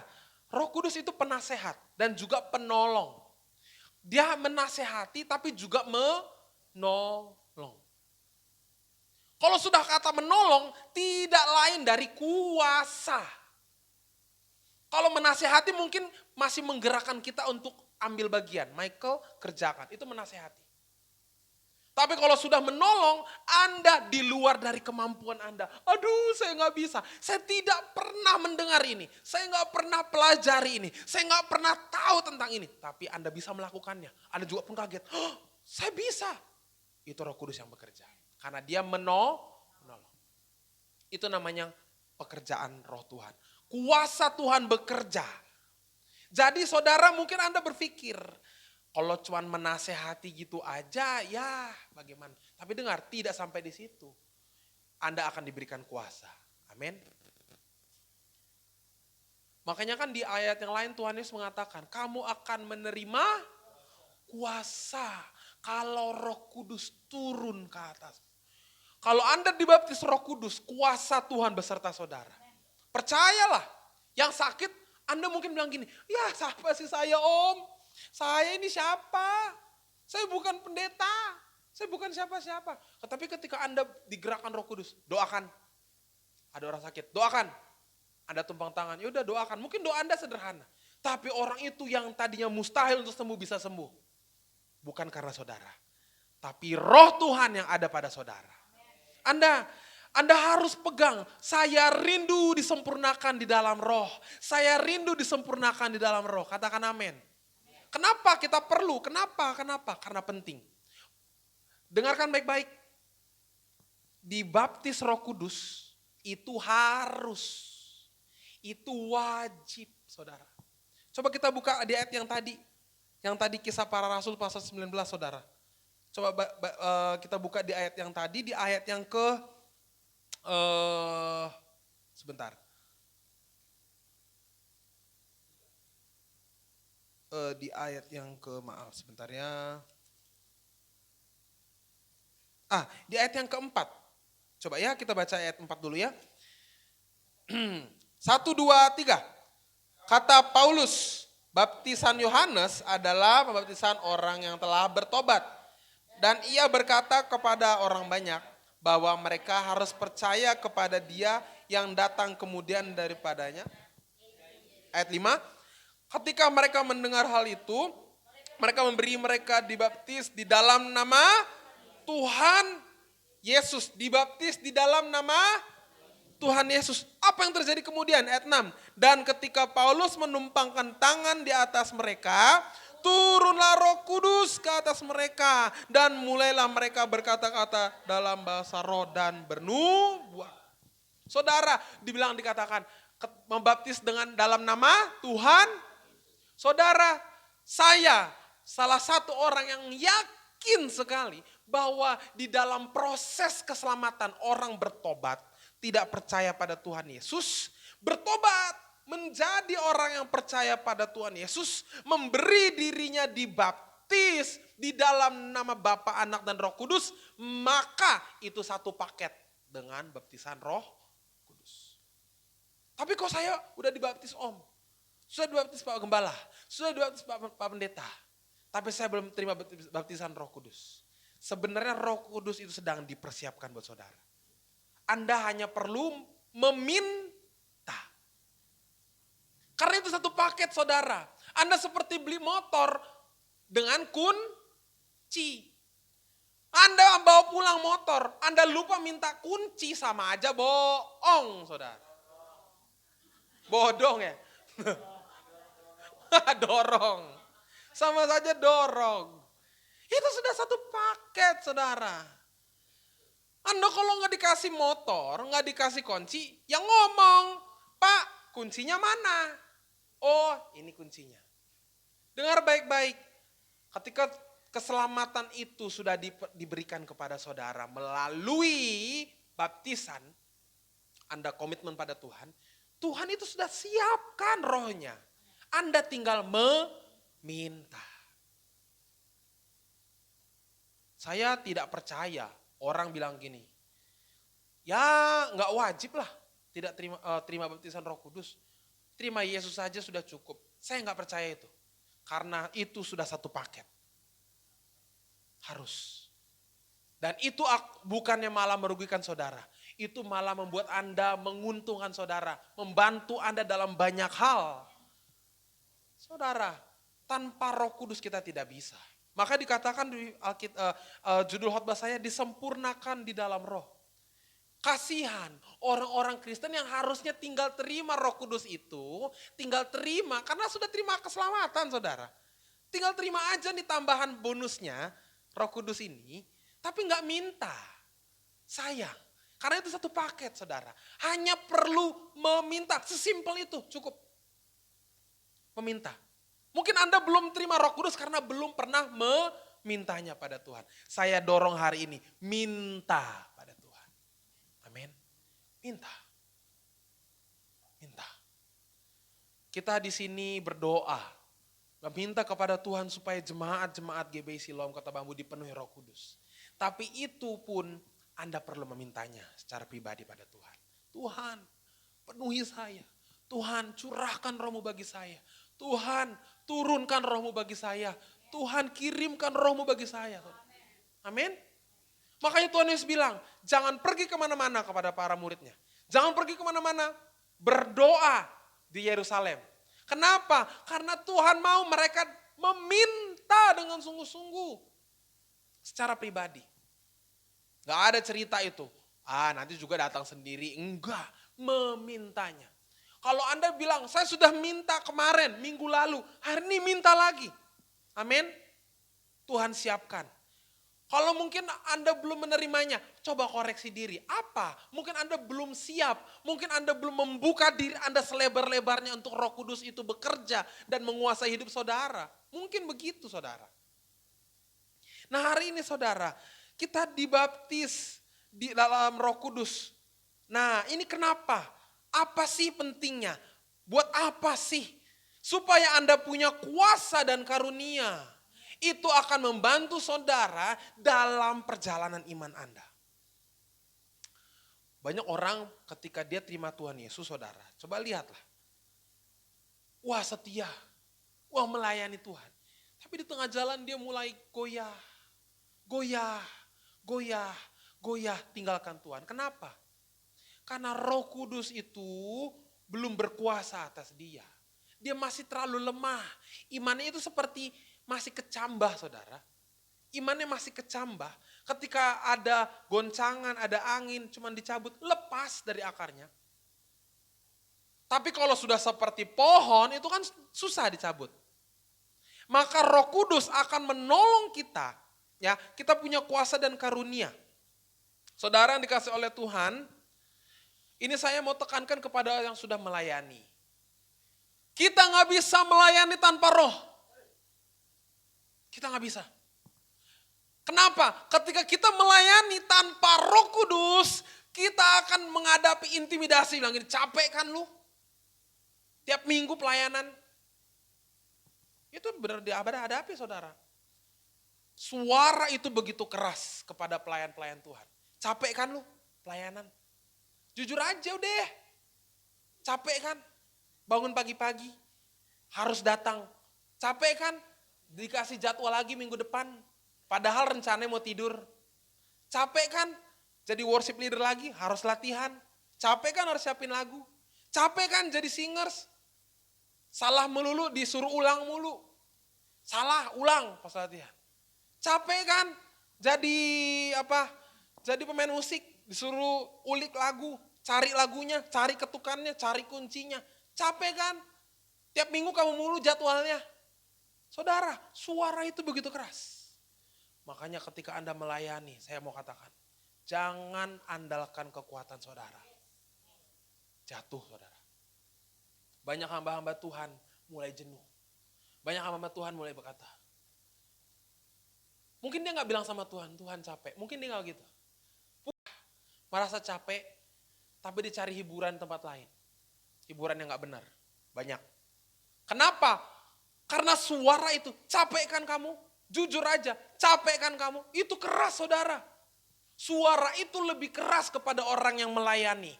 Roh Kudus itu penasehat dan juga penolong. Dia menasehati tapi juga menolong. Kalau sudah kata menolong, tidak lain dari kuasa. Kalau menasehati mungkin masih menggerakkan kita untuk ambil bagian. Michael, kerjakan. Itu menasehati. Tapi kalau sudah menolong, Anda di luar dari kemampuan Anda. Aduh, saya nggak bisa. Saya tidak pernah mendengar ini. Saya nggak pernah pelajari ini. Saya nggak pernah tahu tentang ini. Tapi Anda bisa melakukannya. Anda juga pun kaget. Oh, saya bisa. Itu Roh Kudus yang bekerja. Karena dia menolong. Itu namanya pekerjaan Roh Tuhan. Kuasa Tuhan bekerja. Jadi saudara mungkin Anda berpikir, kalau cuma menasehati gitu aja, ya bagaimana. Tapi dengar, tidak sampai di situ. Anda akan diberikan kuasa. Amin. Makanya kan di ayat yang lain Tuhan Yesus mengatakan, kamu akan menerima kuasa kalau Roh Kudus turun ke atas. Kalau Anda dibaptis Roh Kudus, kuasa Tuhan beserta saudara. Percayalah, yang sakit Anda mungkin bilang gini, ya siapa sih saya om? Saya ini siapa? Saya bukan pendeta. Saya bukan siapa-siapa. Tetapi ketika Anda digerakkan Roh Kudus, doakan. Ada orang sakit, doakan. Anda tumpang tangan, ya udah doakan. Mungkin doa Anda sederhana. Tapi orang itu yang tadinya mustahil untuk sembuh bisa sembuh. Bukan karena saudara. Tapi roh Tuhan yang ada pada saudara. Anda harus pegang, saya rindu disempurnakan di dalam roh. Saya rindu disempurnakan di dalam roh. Katakan amin. Kenapa kita perlu? Kenapa? Karena penting. Dengarkan baik-baik. Dibaptis Roh Kudus itu harus. Itu wajib, saudara. Coba kita buka di ayat yang tadi. Yang tadi Kisah Para Rasul pasal 19, saudara. Coba kita buka di ayat yang tadi, di ayat yang sebentar. Di ayat yang sebentar ya. Di ayat yang keempat. Coba ya kita baca ayat 4 dulu ya. 1, 2, 3. Kata Paulus, baptisan Yohanes adalah pembaptisan orang yang telah bertobat. Dan ia berkata kepada orang banyak bahwa mereka harus percaya kepada dia yang datang kemudian daripadanya. Ayat 5. Ketika mereka mendengar hal itu, mereka memberi mereka dibaptis di dalam nama Tuhan Yesus. Dibaptis di dalam nama Tuhan Yesus. Apa yang terjadi kemudian? Ayat 6. Dan ketika Paulus menumpangkan tangan di atas mereka, turunlah Roh Kudus ke atas mereka. Dan mulailah mereka berkata-kata dalam bahasa roh dan bernubuat. Saudara, dikatakan membaptis dengan dalam nama Tuhan. Saudara, saya salah satu orang yang yakin sekali bahwa di dalam proses keselamatan orang bertobat, tidak percaya pada Tuhan Yesus, bertobat menjadi orang yang percaya pada Tuhan Yesus, memberi dirinya dibaptis di dalam nama Bapa, Anak, dan Roh Kudus, maka itu satu paket dengan baptisan Roh Kudus. Tapi kok saya udah dibaptis Om, sudah dibaptis Pak Gembala, sudah dibaptis Pak Pendeta, tapi saya belum terima baptisan Roh Kudus. Sebenarnya Roh Kudus itu sedang dipersiapkan buat saudara. Anda hanya perlu meminta. Karena itu satu paket saudara. Anda seperti beli motor dengan kunci. Anda bawa pulang motor, Anda lupa minta kunci, sama aja bohong saudara. Bodong ya? Dorong. Sama saja dorong. Itu sudah satu paket saudara. Anda kalau nggak dikasih motor, nggak dikasih kunci, yang ngomong, Pak kuncinya mana? Oh ini kuncinya. Dengar baik-baik, ketika keselamatan itu sudah diberikan kepada saudara melalui baptisan, Anda komitmen pada Tuhan, Tuhan itu sudah siapkan rohnya. Anda tinggal meminta. Saya tidak percaya. Orang bilang gini, ya nggak wajib lah tidak terima baptisan Roh Kudus. Terima Yesus saja sudah cukup. Saya nggak percaya itu. Karena itu sudah satu paket. Harus. Dan itu bukannya malah merugikan saudara. Itu malah membuat Anda menguntungkan saudara. Membantu Anda dalam banyak hal. Saudara, tanpa Roh Kudus kita tidak bisa. Maka dikatakan di judul khotbah saya, disempurnakan di dalam roh. Kasihan orang-orang Kristen yang harusnya tinggal terima Roh Kudus itu, tinggal terima karena sudah terima keselamatan saudara. Tinggal terima aja nih tambahan bonusnya Roh Kudus ini, tapi nggak minta. Sayang, karena itu satu paket saudara. Hanya perlu meminta, sesimpel itu cukup. Meminta. Mungkin Anda belum terima Roh Kudus karena belum pernah memintanya pada Tuhan. Saya dorong hari ini, minta pada Tuhan. Amin. Minta. Minta. Kita di sini berdoa, meminta kepada Tuhan supaya jemaat-jemaat GBI Siloam Kota Bambu dipenuhi Roh Kudus. Tapi itu pun Anda perlu memintanya secara pribadi pada Tuhan. Tuhan, penuhi saya. Tuhan, curahkan Roh-Mu bagi saya. Tuhan, turunkan Roh-Mu bagi saya. Tuhan, kirimkan Roh-Mu bagi saya. Amin. Makanya Tuhan Yesus bilang, jangan pergi kemana-mana kepada para muridnya. Jangan pergi kemana-mana, berdoa di Yerusalem. Kenapa? Karena Tuhan mau mereka meminta dengan sungguh-sungguh. Secara pribadi. Gak ada cerita itu. Nanti juga datang sendiri. Enggak, memintanya. Kalau Anda bilang, saya sudah minta kemarin, minggu lalu, hari ini minta lagi. Amin. Tuhan siapkan. Kalau mungkin Anda belum menerimanya, coba koreksi diri. Apa? Mungkin Anda belum siap, mungkin Anda belum membuka diri Anda selebar-lebarnya untuk Roh Kudus itu bekerja dan menguasai hidup saudara. Mungkin begitu saudara. Nah hari ini saudara, kita dibaptis di dalam Roh Kudus. Nah ini kenapa? Apa sih pentingnya? Buat apa sih? Supaya Anda punya kuasa dan karunia. Itu akan membantu saudara dalam perjalanan iman Anda. Banyak orang ketika dia terima Tuhan Yesus saudara. Coba lihatlah. Wah setia. Wah melayani Tuhan. Tapi di tengah jalan dia mulai goyah. Goyah. Tinggalkan Tuhan. Kenapa? Karena Roh Kudus itu belum berkuasa atas dia. Dia masih terlalu lemah. Imannya itu seperti masih kecambah saudara. Imannya masih kecambah. Ketika ada goncangan, ada angin, cuman dicabut, lepas dari akarnya. Tapi kalau sudah seperti pohon, itu kan susah dicabut. Maka Roh Kudus akan menolong kita, ya, kita punya kuasa dan karunia. Saudara yang dikasih oleh Tuhan, ini saya mau tekankan kepada yang sudah melayani. Kita nggak bisa melayani tanpa roh. Kita nggak bisa. Kenapa? Ketika kita melayani tanpa Roh Kudus, kita akan menghadapi intimidasi. Bilang gini, capek kan lu? Tiap minggu pelayanan. Itu benar dihadapi saudara. Suara itu begitu keras kepada pelayan-pelayan Tuhan. Capek kan lu pelayanan? Jujur aja udah. Capek kan? Bangun pagi-pagi. Harus datang. Capek kan? Dikasih jadwal lagi minggu depan. Padahal rencananya mau tidur. Capek kan? Jadi worship leader lagi, harus latihan. Capek kan harus siapin lagu. Capek kan jadi singers. Salah melulu, disuruh ulang mulu. Salah, ulang pas latihan. Capek kan? Jadi Jadi pemain musik, disuruh ulik lagu, cari lagunya, cari ketukannya, cari kuncinya. Capek kan? Tiap minggu kamu mulu jadwalnya. Saudara, suara itu begitu keras. Makanya ketika Anda melayani, saya mau katakan, jangan andalkan kekuatan saudara. Jatuh saudara. Banyak hamba-hamba Tuhan mulai jenuh. Banyak hamba Tuhan mulai berkata, mungkin dia gak bilang sama Tuhan, Tuhan capek. Mungkin dia gak gitu. Merasa capek, tapi dicari hiburan tempat lain. Hiburan yang gak benar. Banyak. Kenapa? Karena suara itu, capek kan kamu? Jujur aja, capek kan kamu? Itu keras saudara. Suara itu lebih keras kepada orang yang melayani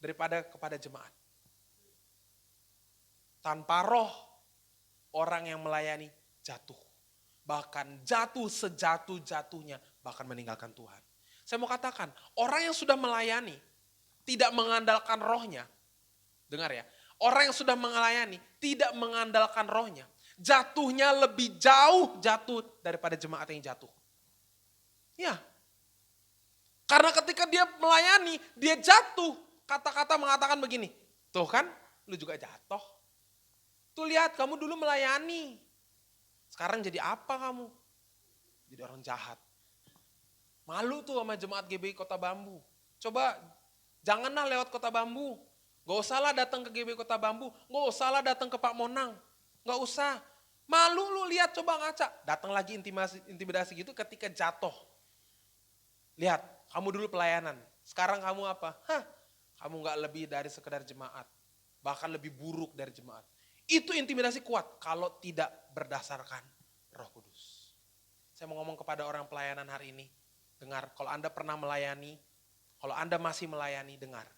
daripada kepada jemaat. Tanpa roh, orang yang melayani jatuh. Bahkan jatuh sejatuh-jatuhnya, bahkan meninggalkan Tuhan. Saya mau katakan, orang yang sudah melayani, tidak mengandalkan rohnya. Dengar ya, orang yang sudah melayani, tidak mengandalkan rohnya. Jatuhnya lebih jauh jatuh daripada jemaat yang jatuh. Ya. Karena ketika dia melayani, dia jatuh. Kata-kata mengatakan begini, tuh kan, lu juga jatuh. Tuh lihat, kamu dulu melayani. Sekarang jadi apa kamu? Jadi orang jahat. Malu tuh sama jemaat GBI Kota Bambu. Coba, janganlah lewat Kota Bambu. Gak usahlah datang ke GBI Kota Bambu. Gak usahlah datang ke Pak Monang. Gak usah. Malu lu lihat, coba ngaca. Datang lagi intimidasi gitu ketika jatuh. Lihat, kamu dulu pelayanan. Sekarang kamu apa? Kamu gak lebih dari sekedar jemaat. Bahkan lebih buruk dari jemaat. Itu intimidasi kuat kalau tidak berdasarkan Roh Kudus. Saya mau ngomong kepada orang pelayanan hari ini. Dengar, kalau Anda pernah melayani, kalau Anda masih melayani, dengar.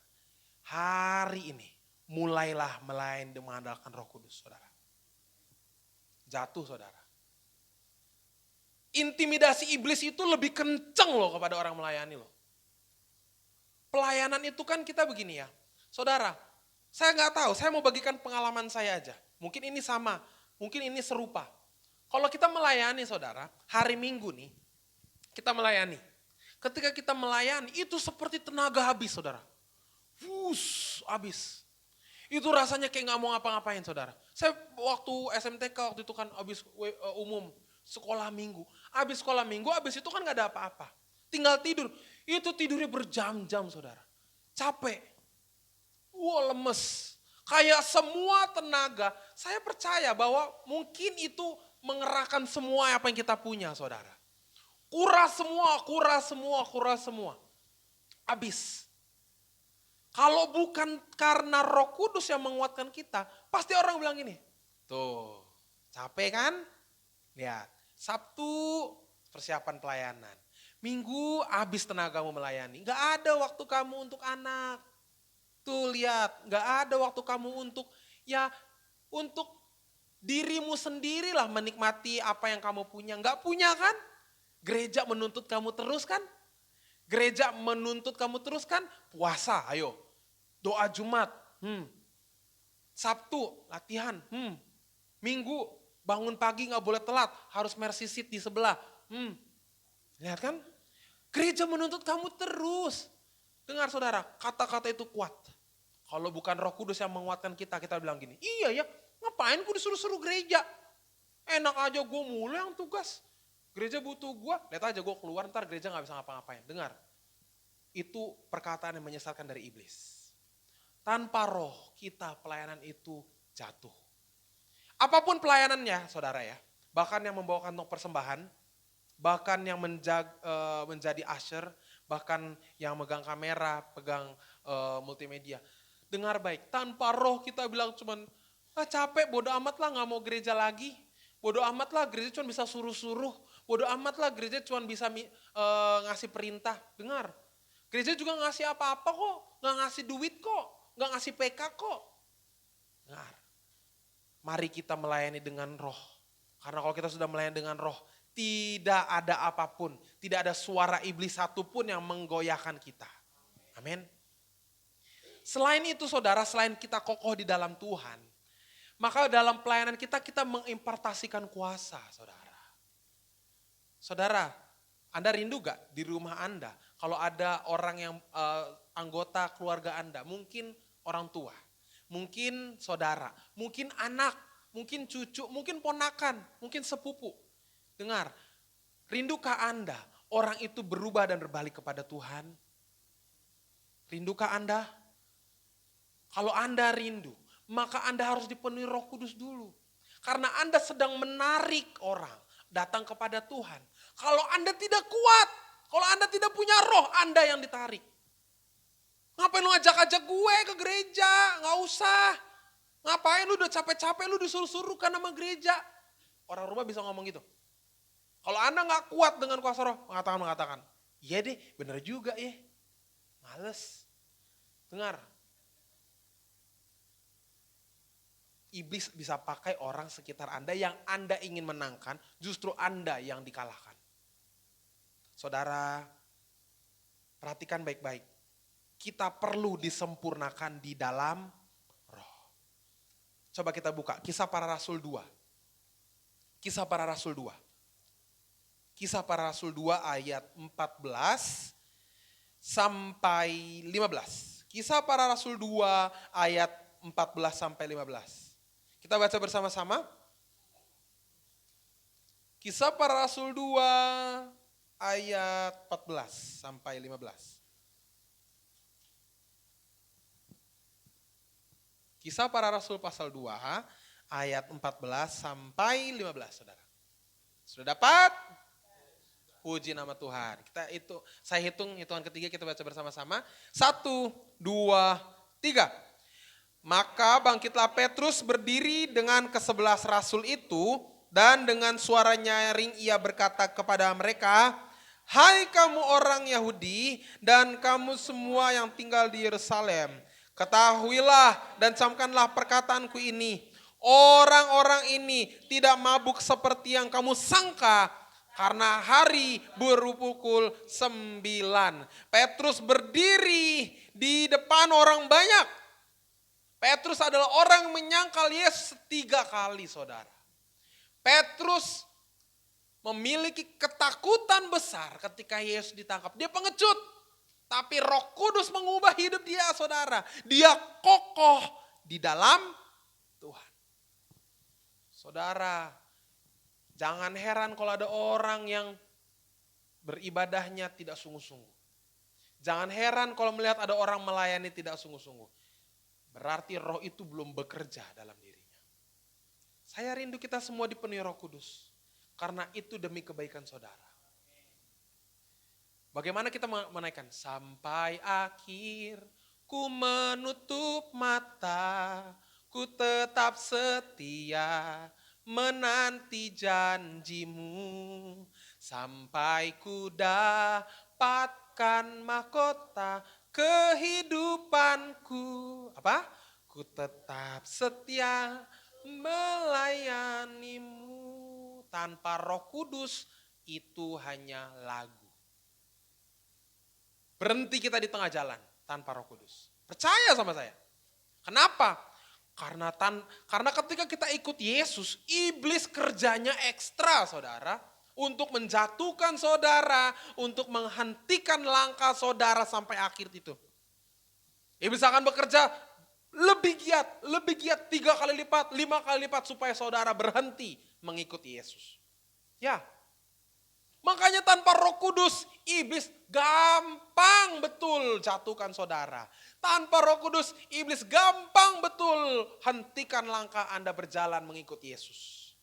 Hari ini, mulailah melayani dengan mengandalkan Roh Kudus, saudara. Jatuh, saudara. Intimidasi iblis itu lebih kenceng loh kepada orang melayani loh. Pelayanan itu kan kita begini ya. Saudara, saya nggak tahu, saya mau bagikan pengalaman saya aja. Mungkin ini sama, mungkin ini serupa. Kalau kita melayani saudara, hari Minggu nih, kita melayani. Ketika kita melayani, itu seperti tenaga habis saudara. Habis. Itu rasanya kayak nggak mau ngapa-ngapain saudara. Saya waktu SMTK waktu itu kan habis umum, sekolah minggu. Habis sekolah minggu, habis itu kan nggak ada apa-apa. Tinggal tidur. Itu tidurnya berjam-jam saudara. Capek. Lemes. Kayak semua tenaga, saya percaya bahwa mungkin itu mengerahkan semua apa yang kita punya saudara. Kuras semua. Habis. Kalau bukan karena Roh Kudus yang menguatkan kita, pasti orang bilang gini, tuh capek kan? Lihat, Sabtu persiapan pelayanan. Minggu habis tenagamu melayani. Gak ada waktu kamu untuk anak. Tuh lihat, gak ada waktu kamu untuk dirimu sendirilah menikmati apa yang kamu punya. Gak punya kan? Gereja menuntut kamu terus kan? Gereja menuntut kamu terus kan? Puasa, ayo. Doa Jumat, Sabtu, latihan, Minggu, bangun pagi gak boleh telat. Harus mercy seat di sebelah. Lihat kan? Gereja menuntut kamu terus. Dengar saudara, kata-kata itu kuat. Kalau bukan Roh Kudus yang menguatkan kita, kita bilang gini, iya ya, ngapain gue disuruh-suruh gereja? Enak aja gue mulu yang tugas. Gereja butuh gue, lihat aja gue keluar ntar gereja gak bisa ngapa-ngapain. Dengar, itu perkataan yang menyesatkan dari iblis. Tanpa roh kita pelayanan itu jatuh. Apapun pelayanannya saudara ya, bahkan yang membawa kantong persembahan, bahkan yang menjadi usher, bahkan yang megang kamera, pegang multimedia. Dengar baik, tanpa roh kita bilang cuman, capek, bodo amat lah gak mau gereja lagi. Bodo amat lah gereja cuma bisa suruh-suruh. Bodo amat lah gereja cuma bisa ngasih perintah. Dengar, gereja juga ngasih apa-apa kok. Gak ngasih duit kok. Gak ngasih PK kok. Dengar, mari kita melayani dengan roh. Karena kalau kita sudah melayani dengan roh, tidak ada apapun. Tidak ada suara iblis satupun yang menggoyahkan kita. Amin. Selain itu saudara, selain kita kokoh di dalam Tuhan, maka dalam pelayanan kita mengimpartasikan kuasa saudara. Saudara, Anda rindu gak di rumah Anda kalau ada orang yang anggota keluarga Anda, mungkin orang tua, mungkin saudara, mungkin anak, mungkin cucu, mungkin ponakan, mungkin sepupu. Dengar, rindukah Anda orang itu berubah dan berbalik kepada Tuhan? Rindukah Anda? Kalau Anda rindu, maka Anda harus dipenuhi Roh Kudus dulu. Karena Anda sedang menarik orang datang kepada Tuhan. Kalau Anda tidak kuat, kalau Anda tidak punya roh, Anda yang ditarik. Ngapain lu ajak-ajak gue ke gereja? Nggak usah. Ngapain lu udah capek-capek lu disuruh-suruh kan sama gereja? Orang rumah bisa ngomong gitu. Kalau Anda nggak kuat dengan kuasa roh, mengatakan, iya deh, bener juga ya. Males. Dengar. Iblis bisa pakai orang sekitar Anda yang Anda ingin menangkan, justru Anda yang dikalahkan. Saudara, perhatikan baik-baik. Kita perlu disempurnakan di dalam roh. Coba kita buka Kisah Para Rasul 2. Kisah Para Rasul 2. Kisah Para Rasul 2 ayat 14 sampai 15. Kisah Para Rasul 2 ayat 14 sampai 15. Kita baca bersama-sama. Kisah Para Rasul 2 ayat 14 sampai 15. Kisah Para Rasul pasal 2 ayat 14 sampai 15 saudara. Sudah dapat? Puji nama Tuhan. Saya hitung hitungan ketiga kita baca bersama-sama. 1, 2, 3. Maka bangkitlah Petrus berdiri dengan ke-11 rasul itu dan dengan suara nyaring ia berkata kepada mereka, hai kamu orang Yahudi dan kamu semua yang tinggal di Yerusalem, ketahuilah dan camkanlah perkataanku ini. Orang-orang ini tidak mabuk seperti yang kamu sangka, karena hari baru pukul 9. Petrus berdiri di depan orang banyak. Petrus adalah orang yang menyangkal Yesus 3 kali saudara. Petrus memiliki ketakutan besar ketika Yesus ditangkap. Dia pengecut. Tapi Roh Kudus mengubah hidup dia saudara. Dia kokoh di dalam Tuhan. Saudara, jangan heran kalau ada orang yang beribadahnya tidak sungguh-sungguh. Jangan heran kalau melihat ada orang melayani tidak sungguh-sungguh. Berarti roh itu belum bekerja dalam dirinya. Saya rindu kita semua dipenuhi Roh Kudus. Karena itu demi kebaikan saudara. Bagaimana kita menaikkan? Sampai akhir ku menutup mata, ku tetap setia menanti janjimu. Sampai ku dapatkan mahkota kehidupanku. Apa? Ku tetap setia melayanimu. Tanpa Roh Kudus itu hanya lagu. Berhenti kita di tengah jalan tanpa Roh Kudus. Percaya sama saya. Kenapa? Karena ketika kita ikut Yesus, iblis kerjanya ekstra saudara. untuk menjatuhkan saudara, untuk menghentikan langkah saudara sampai akhir itu. Iblis akan bekerja lebih giat 3 kali lipat, 5 kali lipat supaya saudara berhenti mengikuti Yesus. Ya, makanya tanpa Roh Kudus, iblis gampang betul jatuhkan saudara. Tanpa Roh Kudus, iblis gampang betul hentikan langkah Anda berjalan mengikuti Yesus.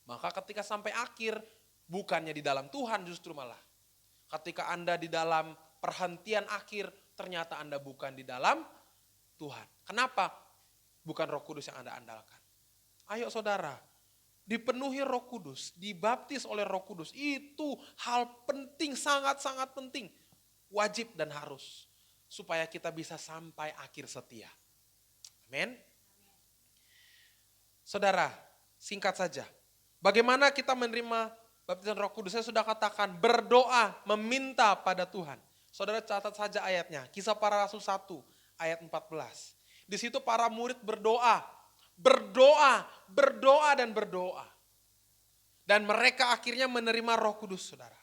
Maka ketika sampai akhir, bukannya di dalam Tuhan justru malah. Ketika Anda di dalam perhentian akhir, ternyata Anda bukan di dalam Tuhan. Kenapa? Bukan Roh Kudus yang Anda andalkan. Ayo saudara, dipenuhi Roh Kudus, dibaptis oleh Roh Kudus, itu hal penting, sangat-sangat penting. Wajib dan harus. Supaya kita bisa sampai akhir setia. Amin. Saudara, singkat saja. Bagaimana kita menerima baptisan Roh Kudus? Saya sudah katakan, berdoa, meminta pada Tuhan. Saudara catat saja ayatnya, Kisah Para Rasul 1 ayat 14. Di situ para murid berdoa, dan berdoa. Dan mereka akhirnya menerima Roh Kudus, saudara.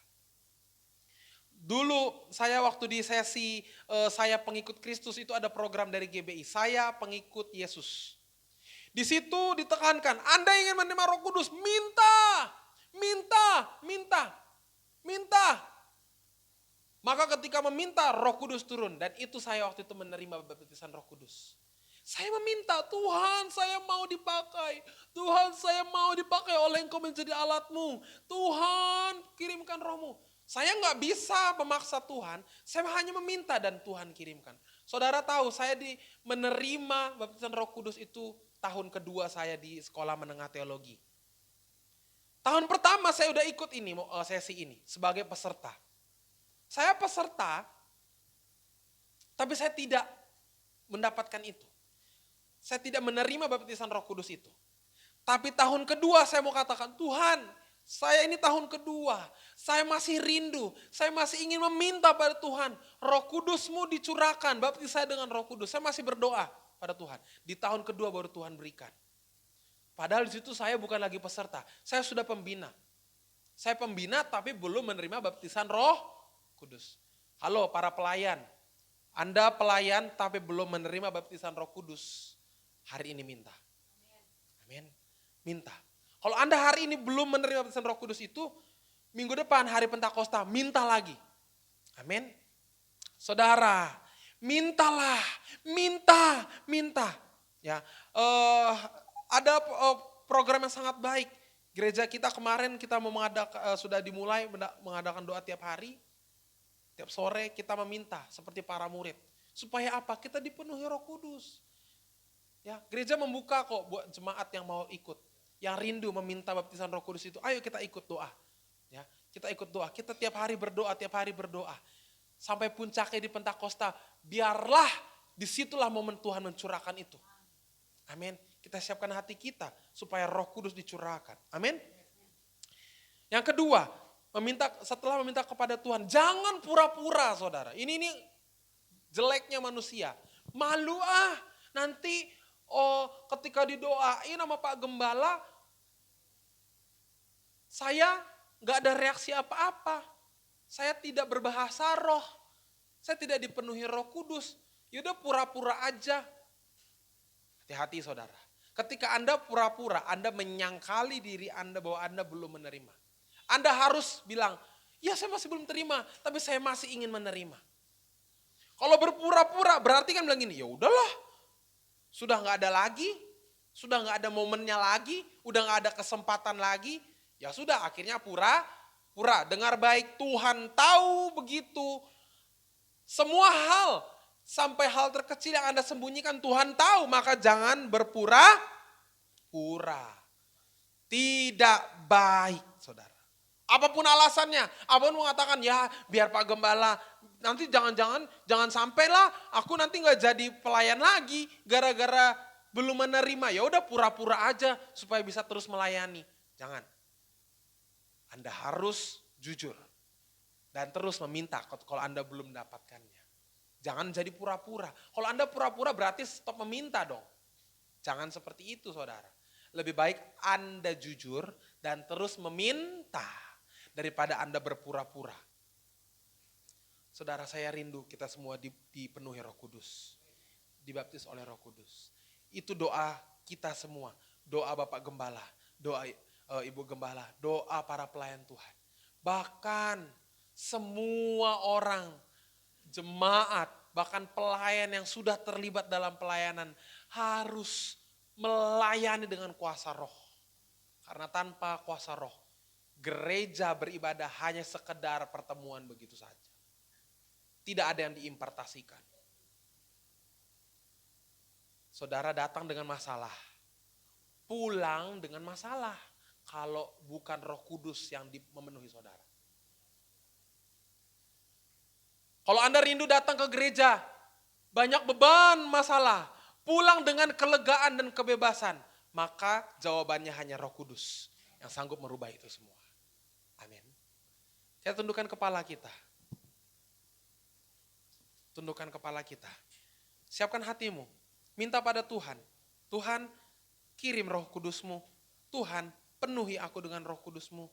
Dulu saya waktu di sesi saya pengikut Kristus itu ada program dari GBI, saya pengikut Yesus. Di situ ditekankan, Anda ingin menerima Roh Kudus, minta. Maka ketika meminta, Roh Kudus turun. Dan itu saya waktu itu menerima baptisan Roh Kudus. Saya meminta, Tuhan saya mau dipakai. Tuhan saya mau dipakai oleh Engkau menjadi alatmu. Tuhan kirimkan Rohmu. Saya nggak bisa memaksa Tuhan, saya hanya meminta dan Tuhan kirimkan. Saudara tahu, saya menerima baptisan Roh Kudus itu tahun kedua saya di sekolah menengah teologi. Tahun pertama saya udah ikut ini sesi ini sebagai peserta. Saya peserta, tapi saya tidak mendapatkan itu. Saya tidak menerima baptisan Roh Kudus itu. Tapi tahun kedua saya mau katakan, Tuhan, saya ini tahun kedua, saya masih rindu, saya masih ingin meminta pada Tuhan, Roh Kudus-Mu dicurahkan, baptis saya dengan Roh Kudus. Saya masih berdoa pada Tuhan. Di tahun kedua baru Tuhan berikan. Padahal di situ saya bukan lagi peserta, saya sudah pembina. Saya pembina tapi belum menerima baptisan Roh Kudus. Halo para pelayan, Anda pelayan tapi belum menerima baptisan Roh Kudus. Hari ini minta. Amin. Minta. Kalau Anda hari ini belum menerima baptisan Roh Kudus itu, minggu depan hari Pentakosta minta lagi. Amin. Saudara, mintalah, minta. Ya, ada program yang sangat baik. Gereja kita kemarin kita mau mengadakan, sudah dimulai mengadakan doa tiap hari. Tiap sore kita meminta seperti para murid. Supaya apa? Kita dipenuhi Roh Kudus. Ya, gereja membuka kok buat jemaat yang mau ikut. Yang rindu meminta baptisan Roh Kudus itu, ayo kita ikut doa. Ya, kita ikut doa. Kita tiap hari berdoa. Sampai puncaknya di Pentakosta, biarlah disitulah momen Tuhan mencurahkan itu. Amin. Kita siapkan hati kita supaya Roh Kudus dicurahkan. Amin. Yang kedua, setelah meminta kepada Tuhan, jangan pura-pura saudara. Ini jeleknya manusia. Malu nanti ketika didoain sama Pak Gembala, saya gak ada reaksi apa-apa. Saya tidak berbahasa roh. Saya tidak dipenuhi Roh Kudus. Yaudah pura-pura aja. Hati-hati saudara. Ketika Anda pura-pura, Anda menyangkali diri Anda bahwa Anda belum menerima. Anda harus bilang, ya saya masih belum terima, tapi saya masih ingin menerima. Kalau berpura-pura berarti kan bilang gini, ya udahlah. Sudah gak ada lagi, sudah gak ada momennya lagi, udah gak ada kesempatan lagi. Ya sudah akhirnya pura-pura. Dengar baik, Tuhan tahu begitu. Semua hal, sampai hal terkecil yang Anda sembunyikan Tuhan tahu. Maka jangan berpura-pura. Tidak baik saudara. Apapun alasannya, apapun mengatakan ya biar Pak Gembala, nanti jangan sampailah aku nanti gak jadi pelayan lagi gara-gara belum menerima. Ya udah pura-pura aja supaya bisa terus melayani. Jangan. Anda harus jujur dan terus meminta kalau Anda belum mendapatkannya. Jangan jadi pura-pura. Kalau Anda pura-pura berarti stop meminta dong. Jangan seperti itu saudara. Lebih baik Anda jujur dan terus meminta daripada Anda berpura-pura. Saudara, saya rindu kita semua dipenuhi Roh Kudus, dibaptis oleh Roh Kudus. Itu doa kita semua, doa Bapak Gembala, doa Ibu Gembala, doa para pelayan Tuhan. Bahkan semua orang, jemaat, bahkan pelayan yang sudah terlibat dalam pelayanan harus melayani dengan kuasa Roh. Karena tanpa kuasa Roh, gereja beribadah hanya sekedar pertemuan begitu saja. Tidak ada yang diimpartasikan. Saudara datang dengan masalah, pulang dengan masalah kalau bukan Roh Kudus yang memenuhi saudara. Kalau Anda rindu datang ke gereja, banyak beban masalah, pulang dengan kelegaan dan kebebasan, maka jawabannya hanya Roh Kudus yang sanggup merubah itu semua. Amin. Saya tundukkan kepala kita. Tundukkan kepala kita. Siapkan hatimu. Minta pada Tuhan. Tuhan, kirim Roh Kudus-Mu. Tuhan, penuhi aku dengan Roh Kudus-Mu.